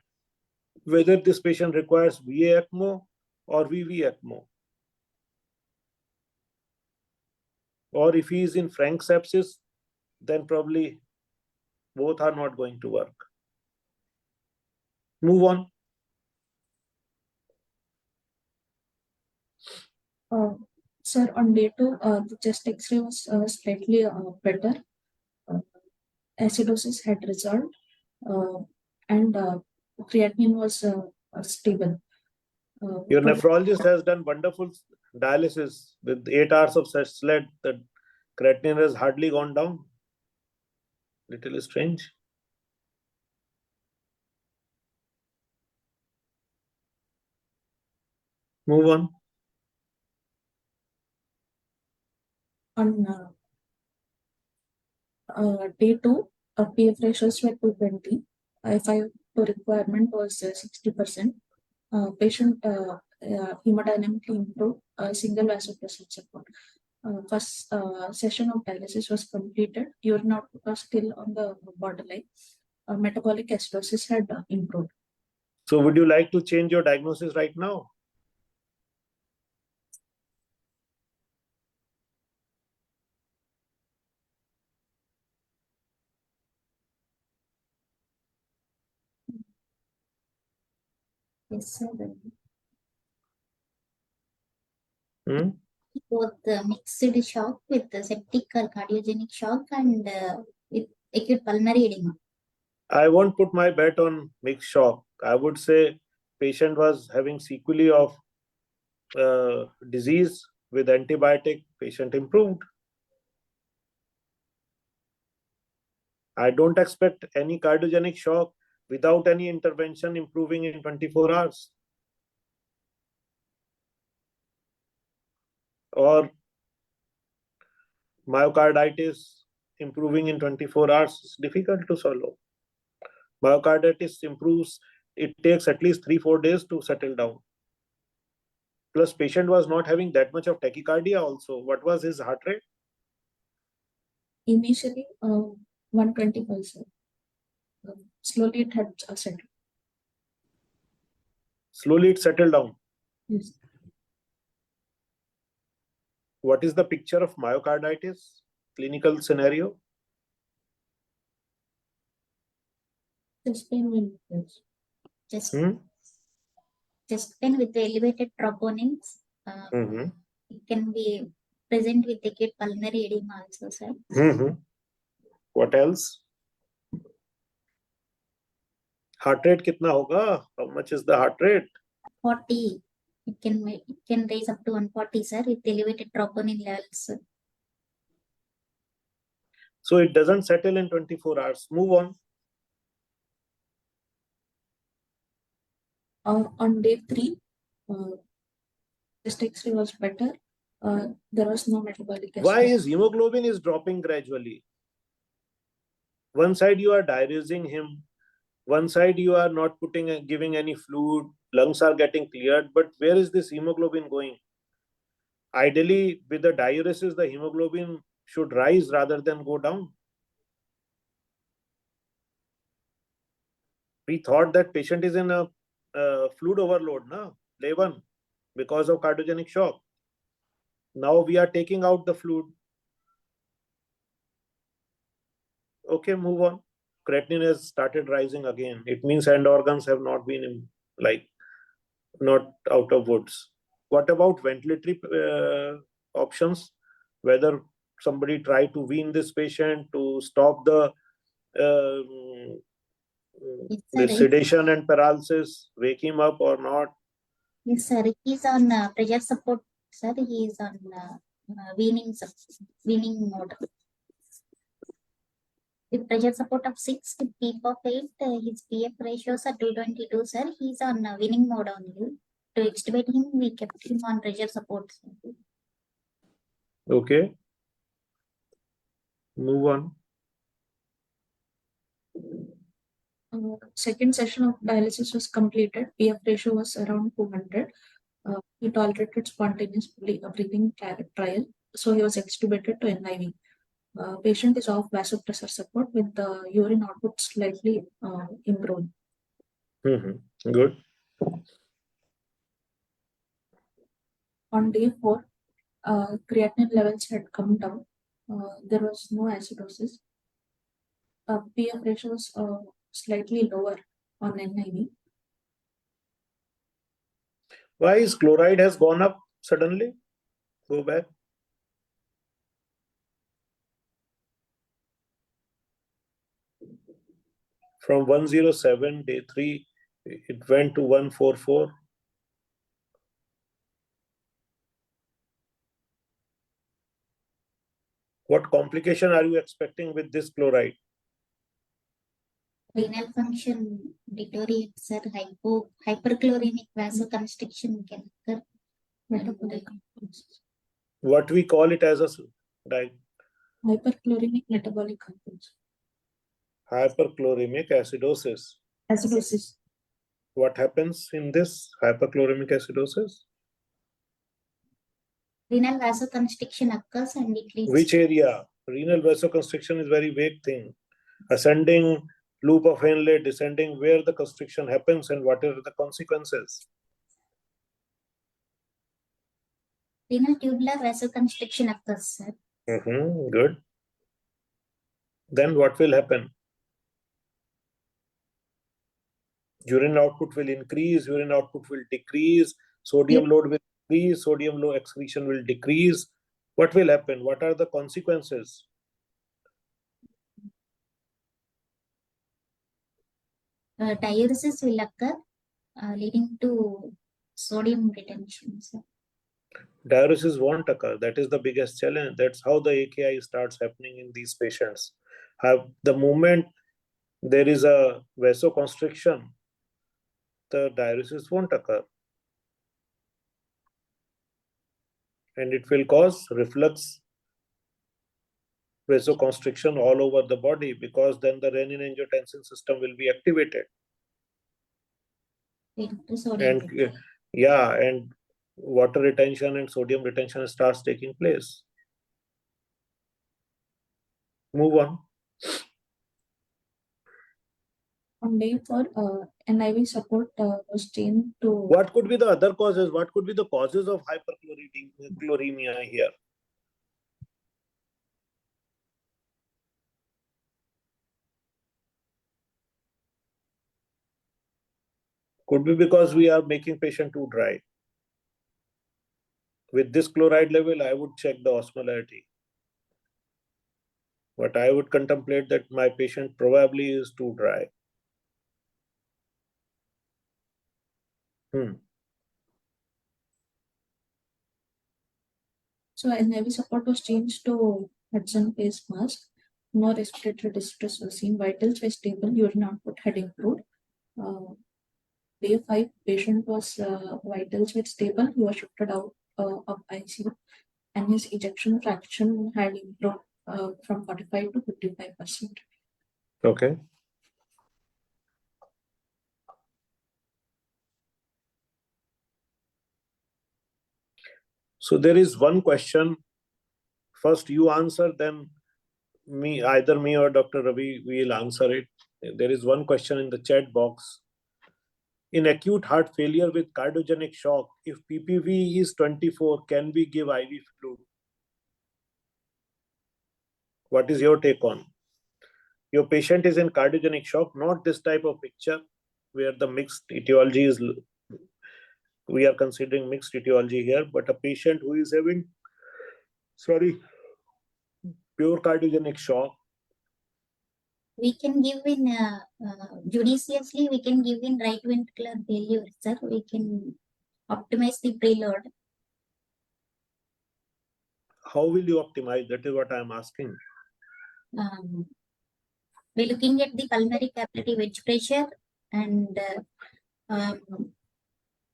whether this patient requires VA ECMO or VV ECMO, or if he is in frank sepsis, then probably both are not going to work. Move on.
Sir, on day 2, the chest X-ray was slightly better. Acidosis had resolved, and creatinine was stable.
Your nephrologist has done wonderful dialysis with 8 hours of such sled. The creatinine has hardly gone down. Little strange. Move on.
On day 2, PF ratios were 220. FI to requirement was 60%. Patient hemodynamically improved, single vasopressor support. First session of dialysis was completed. Urine output was still on the borderline. Metabolic acidosis had improved.
So would you like to change your diagnosis right now?
Yes, sir.
Both
the mixed shock with the septic or cardiogenic shock and with acute pulmonary edema.
I won't put my bet on mixed shock. I would say patient was having sequelae of disease with antibiotic, patient improved. I don't expect any cardiogenic shock without any intervention improving in 24 hours. Or myocarditis improving in 24 hours is difficult to swallow. Myocarditis improves, it takes at least 3-4 days to settle down. Plus, patient was not having that much of tachycardia also. What was his heart rate?
Initially, 120%. Slowly it had settled.
Slowly it settled down.
Yes.
What is the picture of myocarditis? Clinical scenario?
Chest pain will
Chest pain with the elevated troponins. It can be present with acute pulmonary edema also, sir.
What else? Heart rate kitna hoga? How much is the heart rate?
40. It can raise up to 140, sir, with elevated troponin levels.
So it doesn't settle in 24 hours. Move on.
On day 3, chest X-ray was better. There was no metabolic acidosis.
Why is hemoglobin is dropping gradually? One side you are diuresing him, one side you are not giving any fluid, lungs are getting cleared, but where is this hemoglobin going? Ideally, with the diuresis, the hemoglobin should rise rather than go down. We thought that patient is in a fluid overload, level, because of cardiogenic shock. Now we are taking out the fluid. Okay, move on. Creatinine has started rising again. It means end organs have not been not out of woods. What about ventilatory options? Whether somebody try to wean this patient to stop the sedation and paralysis, wake him up or not?
Yes, sir. He's on pressure support, sir. He is on weaning mode. With pressure support of 6 with peak of 8, his PF ratios are 222, sir. He's on weaning mode only. To extubate him, we kept him on pressure support, sir.
Okay. Move on.
Second session of dialysis was completed. PF ratio was around 200. He tolerated spontaneous breathing trial, so he was extubated to NIV. Patient is off vasopressor support with the urine output slightly improved.
Good.
On day 4, creatinine levels had come down. There was no acidosis. PF ratio was slightly lower on NIV.
Why is chloride has gone up suddenly? Go back. From 107, day 3, it went to 144. What complication are you expecting with this chloride?
Renal function deteriorates, sir. Hyperchloremic vasoconstriction can occur. Metabolic compounds.
What we call it as a
Hyperchloremic metabolic compounds.
Hyperchloremic acidosis.
Acidosis.
What happens in this hyperchloremic acidosis?
Renal vasoconstriction occurs and it leads.
Which area? Renal vasoconstriction is very vague thing. Ascending loop of Henle, descending, where the constriction happens and what are the consequences?
Renal tubular vasoconstriction occurs, sir.
Good. Then what will happen? Urine output will increase, urine output will decrease, sodium load will increase, sodium low excretion will decrease. What will happen? What are the consequences?
Diuresis will occur, leading to sodium retention, sir.
Diuresis won't occur. That is the biggest challenge. That's how the AKI starts happening in these patients. The moment there is a vasoconstriction, the diuresis won't occur. And it will cause reflux vasoconstriction all over the body, because then the renin-angiotensin system will be activated. And and water retention and sodium retention starts taking place. Move on.
On day 4, NIV support was changed to.
What could be the other causes? What could be the causes of hyperchloremia here? Could be because we are making patient too dry. With this chloride level, I would check the osmolarity. But I would contemplate that my patient probably is too dry.
So NIV support was changed to Hudson face mask. No respiratory distress was seen. Vitals were stable. Urine output had improved. Day 5, patient was vitals were stable. He was shifted out of ICU, and his ejection fraction had improved from 45 to 55%.
Okay. So there is one question First you answer, then either me or Dr. Ravi will answer it. There is one question in the chat box. In acute heart failure with cardiogenic shock, if PPV is 24, can we give IV fluid? What is your take on? Your patient is in cardiogenic shock, not this type of picture where the mixed etiology is, we are considering mixed etiology here, but a patient who is having, pure cardiogenic shock.
We can give in judiciously, we can give in right ventricular failure, sir. We can optimize the preload.
How will you optimize? That is what I am asking.
We're looking at the pulmonary capillary wedge pressure and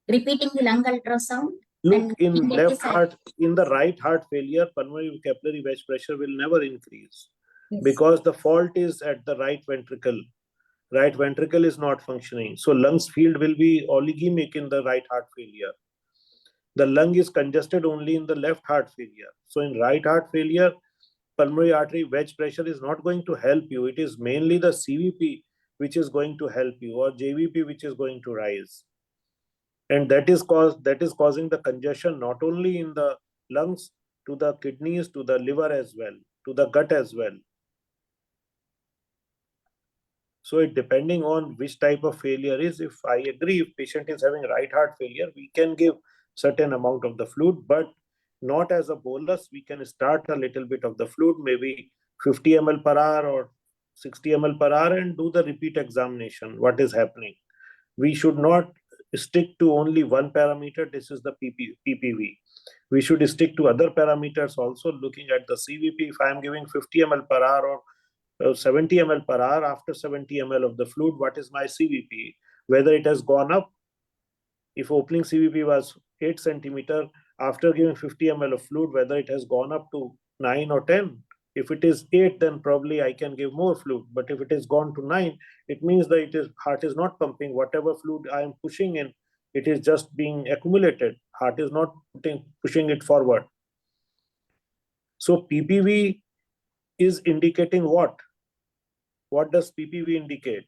repeating the lung ultrasound.
Look, in left heart, in the right heart failure, pulmonary capillary wedge pressure will never increase.
Yes.
Because the fault is at the right ventricle. Right ventricle is not functioning. So lungs field will be oligemic in the right heart failure. The lung is congested only in the left heart failure. So in right heart failure, pulmonary artery wedge pressure is not going to help you. It is mainly the CVP which is going to help you, or JVP which is going to rise. And that is causing the congestion not only in the lungs, to the kidneys, to the liver as well, to the gut as well. So it depending on which type of failure is, if I agree, if patient is having right heart failure, we can give certain amount of the fluid, but not as a bolus. We can start a little bit of the fluid, maybe 50 ml per hour or 60 ml per hour, and do the repeat examination. What is happening? We should not stick to only one parameter. This is the PPV. We should stick to other parameters also, looking at the CVP. If I am giving 50 ml per hour or 70 ml per hour, after 70 ml of the fluid, what is my CVP? Whether it has gone up. If opening CVP was 8 centimeter, after giving 50 ml of fluid, whether it has gone up to 9 or 10. If it is 8, then probably I can give more fluid. But if it has gone to 9, it means that heart is not pumping. Whatever fluid I am pushing in, it is just being accumulated. Heart is not pushing it forward. So PPV is indicating what? What does PPV indicate?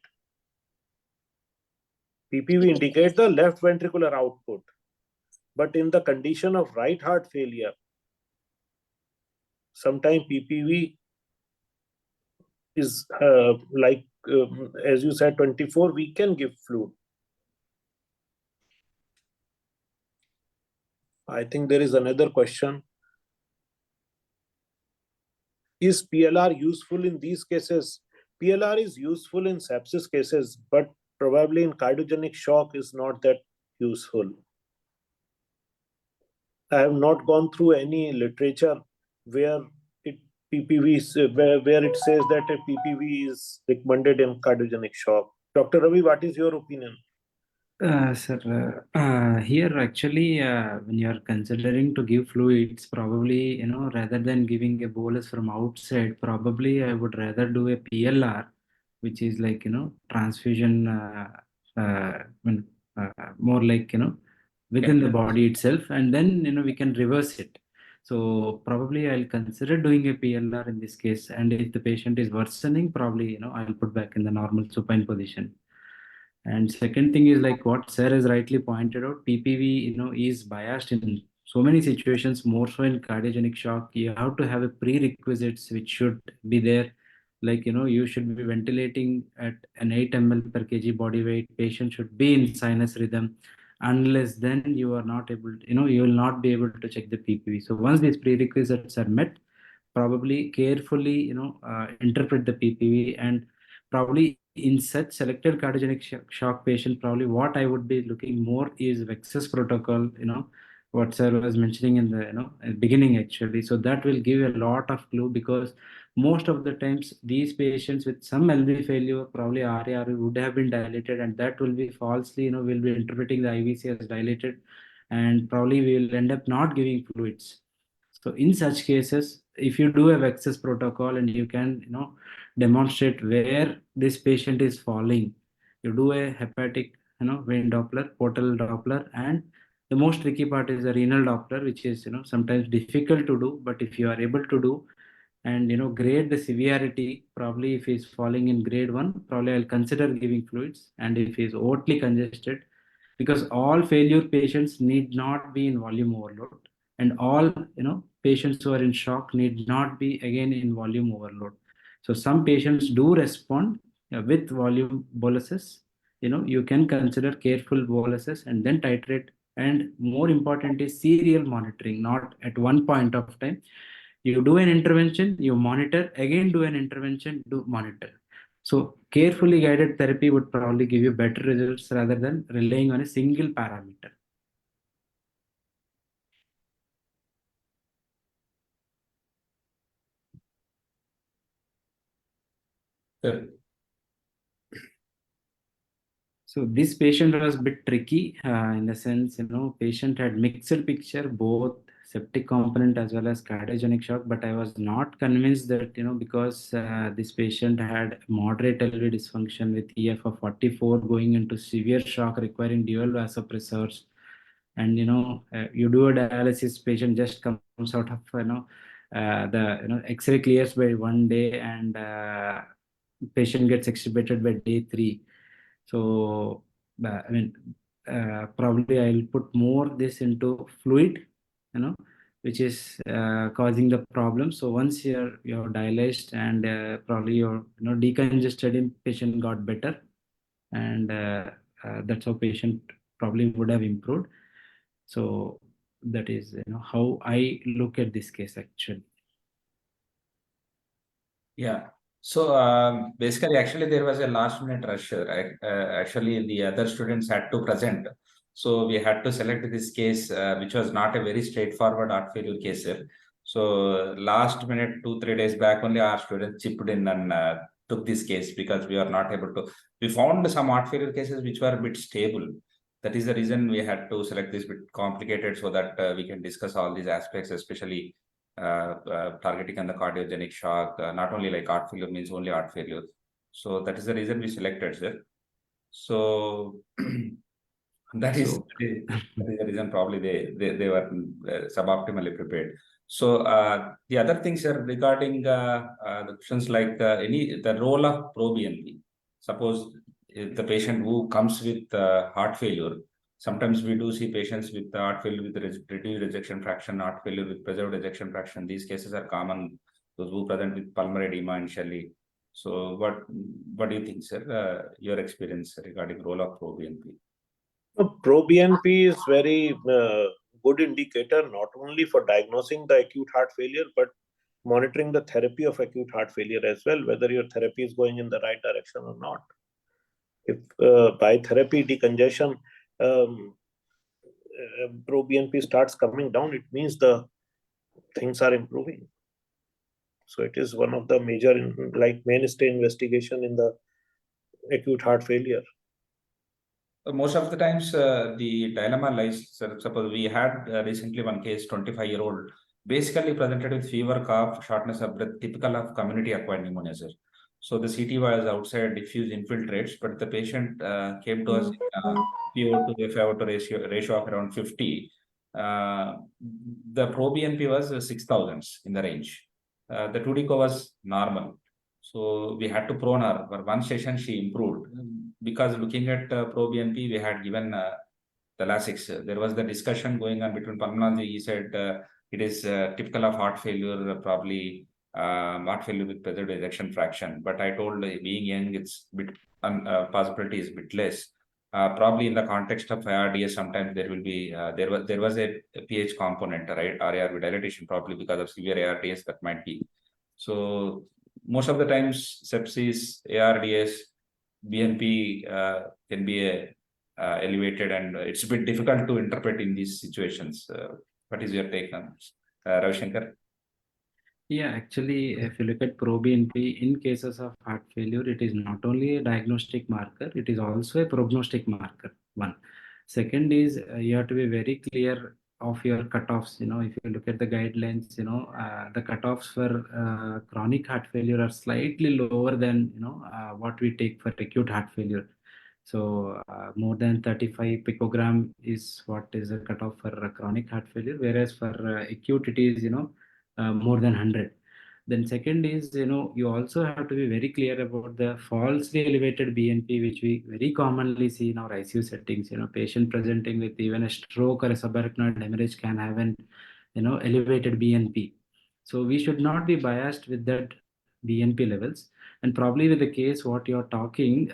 PPV indicates the left ventricular output. But in the condition of right heart failure, sometimes PPV is as you said, 24, we can give fluid. I think there is another question. Is PLR useful in these cases? PLR is useful in sepsis cases, but probably in cardiogenic shock is not that useful. I have not gone through any literature where where it says that a PPV is recommended in cardiogenic shock. Dr. Ravi, what is your opinion?
Sir, here actually, when you are considering to give fluids, probably, rather than giving a bolus from outside, probably I would rather do a PLR, which is like, transfusion, more like, within the body itself, and then, we can reverse it. So probably I'll consider doing a PLR in this case. And if the patient is worsening, probably, I'll put back in the normal supine position. And second thing is like what Sir has rightly pointed out, PPV, is biased in so many situations, more so in cardiogenic shock. You have to have a prerequisites which should be there. Like, you should be ventilating at an 8 ml per kg body weight. Patient should be in sinus rhythm. Unless then you are not able to, you will not be able to check the PPV. So once these prerequisites are met, probably carefully, interpret the PPV, and probably in such selected cardiogenic shock patient, probably what I would be looking more is Vexus protocol, what Sir was mentioning in the beginning actually. So that will give a lot of clue, because most of the times these patients with some LV failure, probably RAR would have been dilated, and that will be falsely, will be interpreting the IVC as dilated, and probably we will end up not giving fluids. So in such cases, if you do a Vexus protocol and you can, demonstrate where this patient is falling, you do a hepatic, vein Doppler, portal Doppler, and The most tricky part is the renal Doppler, which is sometimes difficult to do. But if you are able to do and grade the severity, probably if he's falling in grade 1, probably I'll consider giving fluids. And if he's overtly congested, because all failure patients need not be in volume overload, and all patients who are in shock need not be again in volume overload. So some patients do respond with volume boluses. You can consider careful boluses and then titrate. And more important is serial monitoring, not at one point of time. You do an intervention, you monitor, again do an intervention, do monitor. So carefully guided therapy would probably give you better results rather than relying on a single parameter.
Sir.
So this patient was a bit tricky in the sense, patient had mixed picture, both septic component as well as cardiogenic shock, but I was not convinced that, because this patient had moderate LV dysfunction with EF of 44 going into severe shock requiring dual vasopressors. And, you do a dialysis, patient just comes out of, the, X-ray clears by 1 day and patient gets extubated by day 3. So, probably I'll put more this into fluid, which is causing the problem. So once you're dialyzed and probably your decongested patient got better, and that's how patient probably would have improved. So that is how I look at this case actually.
Yeah. So basically, actually, there was a last minute rush. Actually, the other students had to present. So we had to select this case, which was not a very straightforward heart failure case. So last minute, 2-3 days back, only our students chipped in and took this case because we are not able to. We found some heart failure cases which were a bit stable. That is the reason we had to select this bit complicated so that we can discuss all these aspects, especially targeting on the cardiogenic shock, not only like heart failure means only heart failure. So that is the reason we selected, sir. So that is the reason probably they were suboptimally prepared. So the other things are regarding the questions like the role of pro-BNP. Suppose the patient who comes with heart failure, sometimes we do see patients with heart failure with reduced ejection fraction, heart failure with preserved ejection fraction. These cases are common, those who present with pulmonary edema initially. So what do you think, sir? Your experience regarding role of pro-BNP?
Pro-BNP is very good indicator, not only for diagnosing the acute heart failure, but monitoring the therapy of acute heart failure as well, whether your therapy is going in the right direction or not. If by therapy decongestion, pro-BNP starts coming down, it means the things are improving. So it is one of the major, mainstay investigation in the acute heart failure.
Most of the times, the dilemma lies, suppose we had recently one case, 25-year-old, basically presented with fever, cough, shortness of breath, typical of community-acquired pneumonia, sir. So the CT was outside diffuse infiltrates, but the patient came to us PO to FiO to ratio of around 50. The pro-BNP was 6,000s in the range. The 2DCO was normal. So we had to prone her. For one session, she improved. Because looking at pro-BNP, we had given the Lasix. There was the discussion going on between pulmonology. He said it is typical of heart failure, probably heart failure with preserved ejection fraction. But I told being young, it's bit possibility is bit less. Probably in the context of IRDS, sometimes there will be there was a pH component, right? RARV dilatation, probably because of severe ARDS that might be. So most of the times, sepsis, ARDS, BNP can be elevated, and it's a bit difficult to interpret in these situations. What is your take on this, Ravisankar?
Yeah, actually, if you look at pro-BNP in cases of heart failure, it is not only a diagnostic marker, it is also a prognostic marker. One. Second is you have to be very clear of your cutoffs. If you look at the guidelines, the cutoffs for chronic heart failure are slightly lower than what we take for acute heart failure. So more than 35 picogram is what is a cutoff for chronic heart failure, whereas for acute it is, more than 100. Then second is, you also have to be very clear about the falsely elevated BNP, which we very commonly see in our ICU settings. Patient presenting with even a stroke or a subarachnoid hemorrhage can have an, elevated BNP. So we should not be biased with that BNP levels. And probably with the case what you're talking,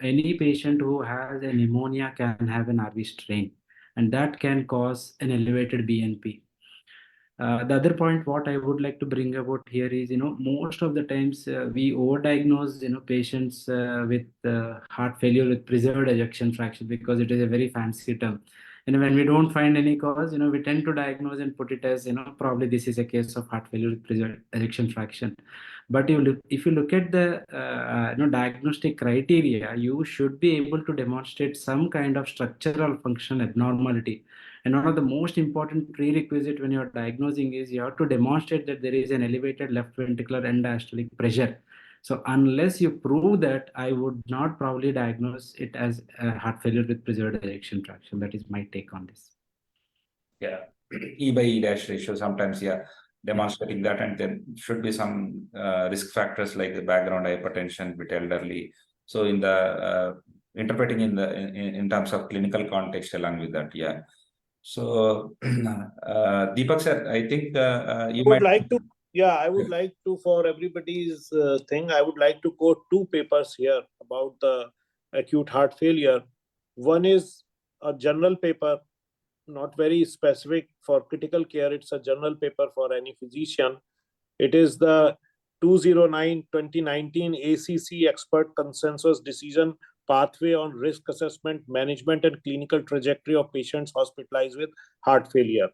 any patient who has a pneumonia can have an RV strain, and that can cause an elevated BNP. The other point what I would like to bring about here is, most of the times we overdiagnose, patients with heart failure with preserved ejection fraction, because it is a very fancy term. When we don't find any cause, we tend to diagnose and put it as, probably this is a case of heart failure with preserved ejection fraction. But if you look at the diagnostic criteria, you should be able to demonstrate some kind of structural function abnormality. And one of the most important prerequisite when you're diagnosing is you have to demonstrate that there is an elevated left ventricular end diastolic pressure. So unless you prove that, I would not probably diagnose it as a heart failure with preserved ejection fraction. That is my take on this.
Yeah, E by E dash ratio sometimes, demonstrating that, and there should be some risk factors like the background hypertension with elderly. So in the interpreting in terms of clinical context along with that, So Deepak sir, I think you
would
might
like to, I would like to, for everybody's thing, I would like to quote two papers here about the acute heart failure. One is a journal paper, not very specific for critical care. It's a journal paper for any physician. It is the 209-2019 ACC Expert Consensus Decision Pathway on Risk Assessment, Management and Clinical Trajectory of Patients Hospitalized with Heart Failure.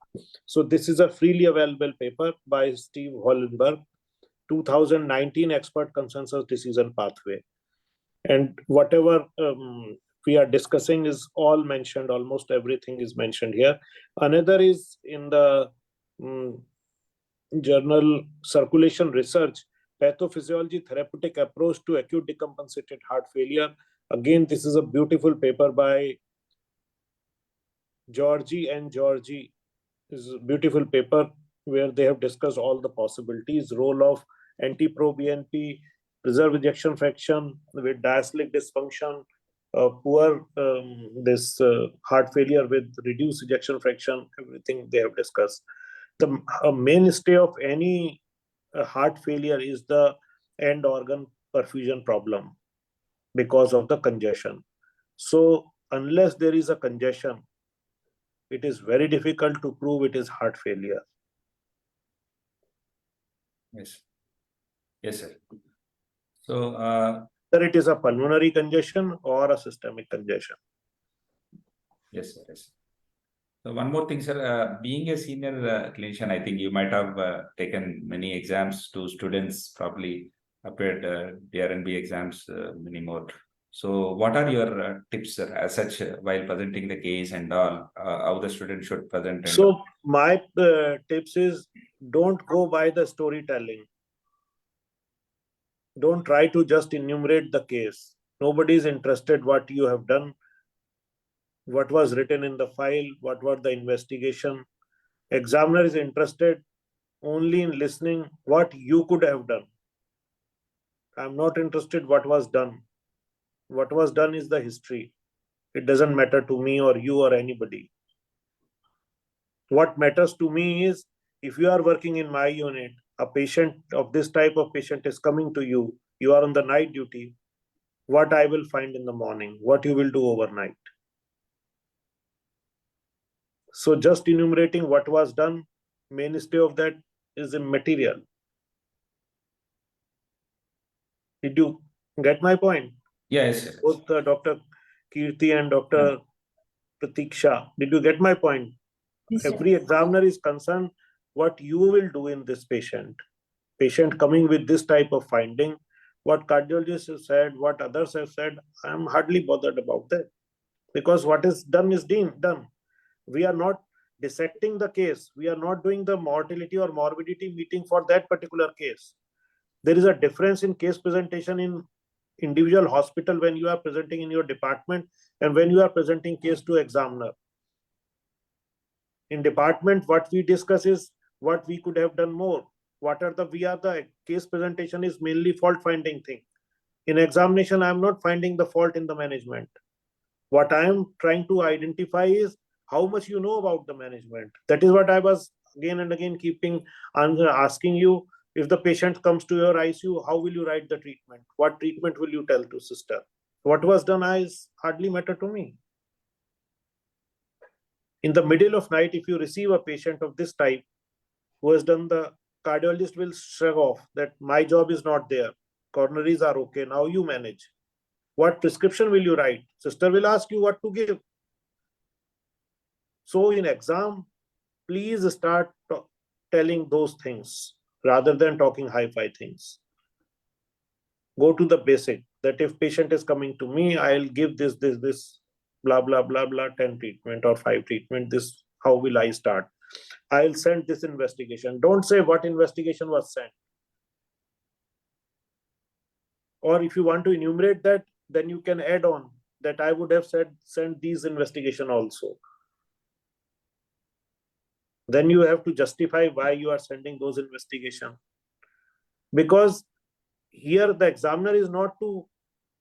So this is a freely available paper by Steve Hollenberg, 2019 Expert Consensus Decision Pathway. And whatever we are discussing is all mentioned, almost everything is mentioned here. Another is in the journal Circulation Research, Pathophysiology Therapeutic Approach to Acute Decompensated Heart Failure. Again, this is a beautiful paper by Georgie and Georgie. This is a beautiful paper where they have discussed all the possibilities, role of anti-pro-BNP, preserved ejection fraction with diastolic dysfunction, poor heart failure with reduced ejection fraction, everything they have discussed. The mainstay of any heart failure is the end organ perfusion problem because of the congestion. So unless there is a congestion, it is very difficult to prove it is heart failure.
Yes, sir. So
whether it is a pulmonary congestion or a systemic congestion.
Yes, sir. Yes. So one more thing, sir. Being a senior clinician, I think you might have taken many exams to students, probably appeared DrNB exams, many more. So what are your tips, sir, as such, while presenting the case and all, how the student should present?
So my tips is, don't go by the storytelling. Don't try to just enumerate the case. Nobody is interested what you have done, what was written in the file, what were the investigation. Examiner is interested only in listening what you could have done. I'm not interested what was done. What was done is the history. It doesn't matter to me or you or anybody. What matters to me is, if you are working in my unit, a patient of this type of patient is coming to you, you are on the night duty, what I will find in the morning, what you will do overnight. So just enumerating what was done, mainstay of that is immaterial. Did you get my point?
Yes.
Both Dr. Keerthi and Dr. Prathiksha, did you get my point? Yes, every examiner is concerned what you will do in this patient. Patient coming with this type of finding, what cardiologists have said, what others have said, I am hardly bothered about that. Because what is done is done. We are not dissecting the case. We are not doing the mortality or morbidity meeting for that particular case. There is a difference in case presentation in individual hospital when you are presenting in your department and when you are presenting case to examiner. In department, what we discuss is what we could have done more. The case presentation is mainly fault finding thing. In examination, I am not finding the fault in the management. What I am trying to identify is how much you know about the management. That is what I was again and again asking you. If the patient comes to your ICU, how will you write the treatment? What treatment will you tell to sister? What was done is hardly matter to me. In the middle of night, if you receive a patient of this type who has done, the cardiologist will shrug off that my job is not there. Coronaries are okay. Now you manage. What prescription will you write? Sister will ask you what to give. So in exam, please start telling those things rather than talking hi-fi things. Go to the basic, that if patient is coming to me, I'll give this, blah, blah, blah, blah, 10 treatment or 5 treatment. This, how will I start? I'll send this investigation. Don't say what investigation was sent. Or if you want to enumerate that, then you can add on that I would have said, send these investigation also. Then you have to justify why you are sending those investigation. Because here the examiner is not to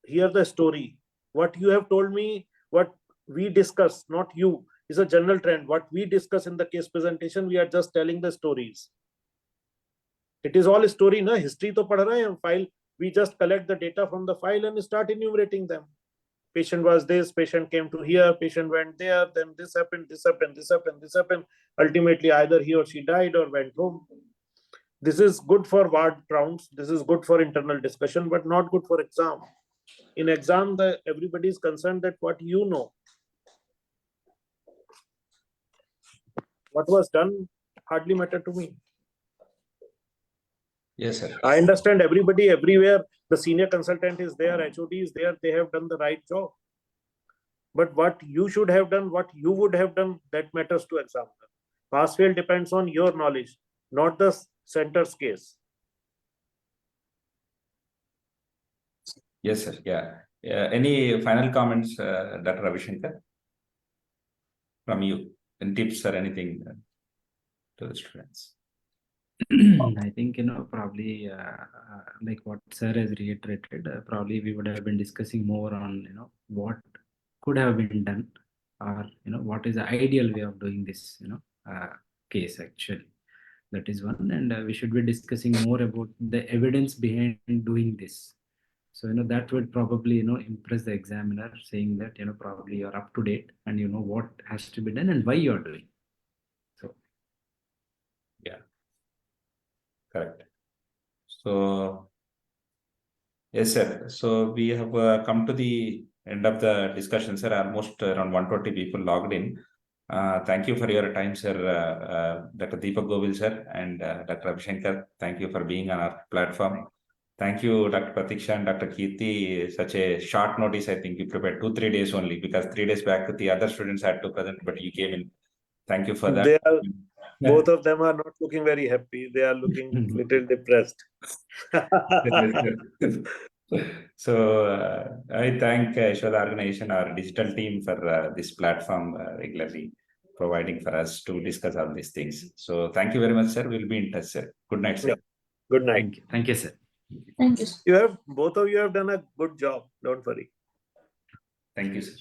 hear the story. What you have told me, what we discuss, not you, is a general trend. What we discuss in the case presentation, we are just telling the stories. It is all a story, na? History to padh rahe hain, file. We just collect the data from the file and start enumerating them. Patient was this, patient came to here, patient went there, then this happened, this happened, this happened, this happened. Ultimately, either he or she died or went home. This is good for ward rounds. This is good for internal discussion, but not good for exam. In exam, everybody is concerned that what you know. What was done hardly matter to me.
Yes, sir.
I understand everybody everywhere. The senior consultant is there, HOD is there. They have done the right job. But what you should have done, what you would have done, that matters to examiner. Pass fail depends on your knowledge, not the center's case.
Yes, sir. Yeah. Any final comments, Dr. Ravisankar, from you? And tips or anything to the students?
I think, probably like what sir has reiterated, probably we would have been discussing more on, what could have been done, or, what is the ideal way of doing this, case actually. That is one. And we should be discussing more about the evidence behind doing this. So, that would probably, impress the examiner, saying that, probably you're up to date and you know what has to be done and why you're doing. So,
yeah. Correct. So, yes, sir. So we have come to the end of the discussion, sir. Almost around 120 people logged in. Thank you for your time, sir. Dr. Deepak Govil, sir, and Dr. Ravisankar. Thank you for being on our platform. Thank you, Dr. Prathiksha and Dr. Keerthi. Such a short notice, I think you prepared 2-3 days only, because 3 days back the other students had to present, but you came in. Thank you for that.
Both of them are not looking very happy. They are looking little depressed.
So I thank Yashoda Organization, our digital team, for this platform regularly providing for us to discuss all these things. So thank you very much, sir. We'll be in touch, sir. Good night, sir.
Yeah. Good night.
Thank you, sir.
Thank you.
Both of you have done a good job. Don't worry.
Thank you, sir.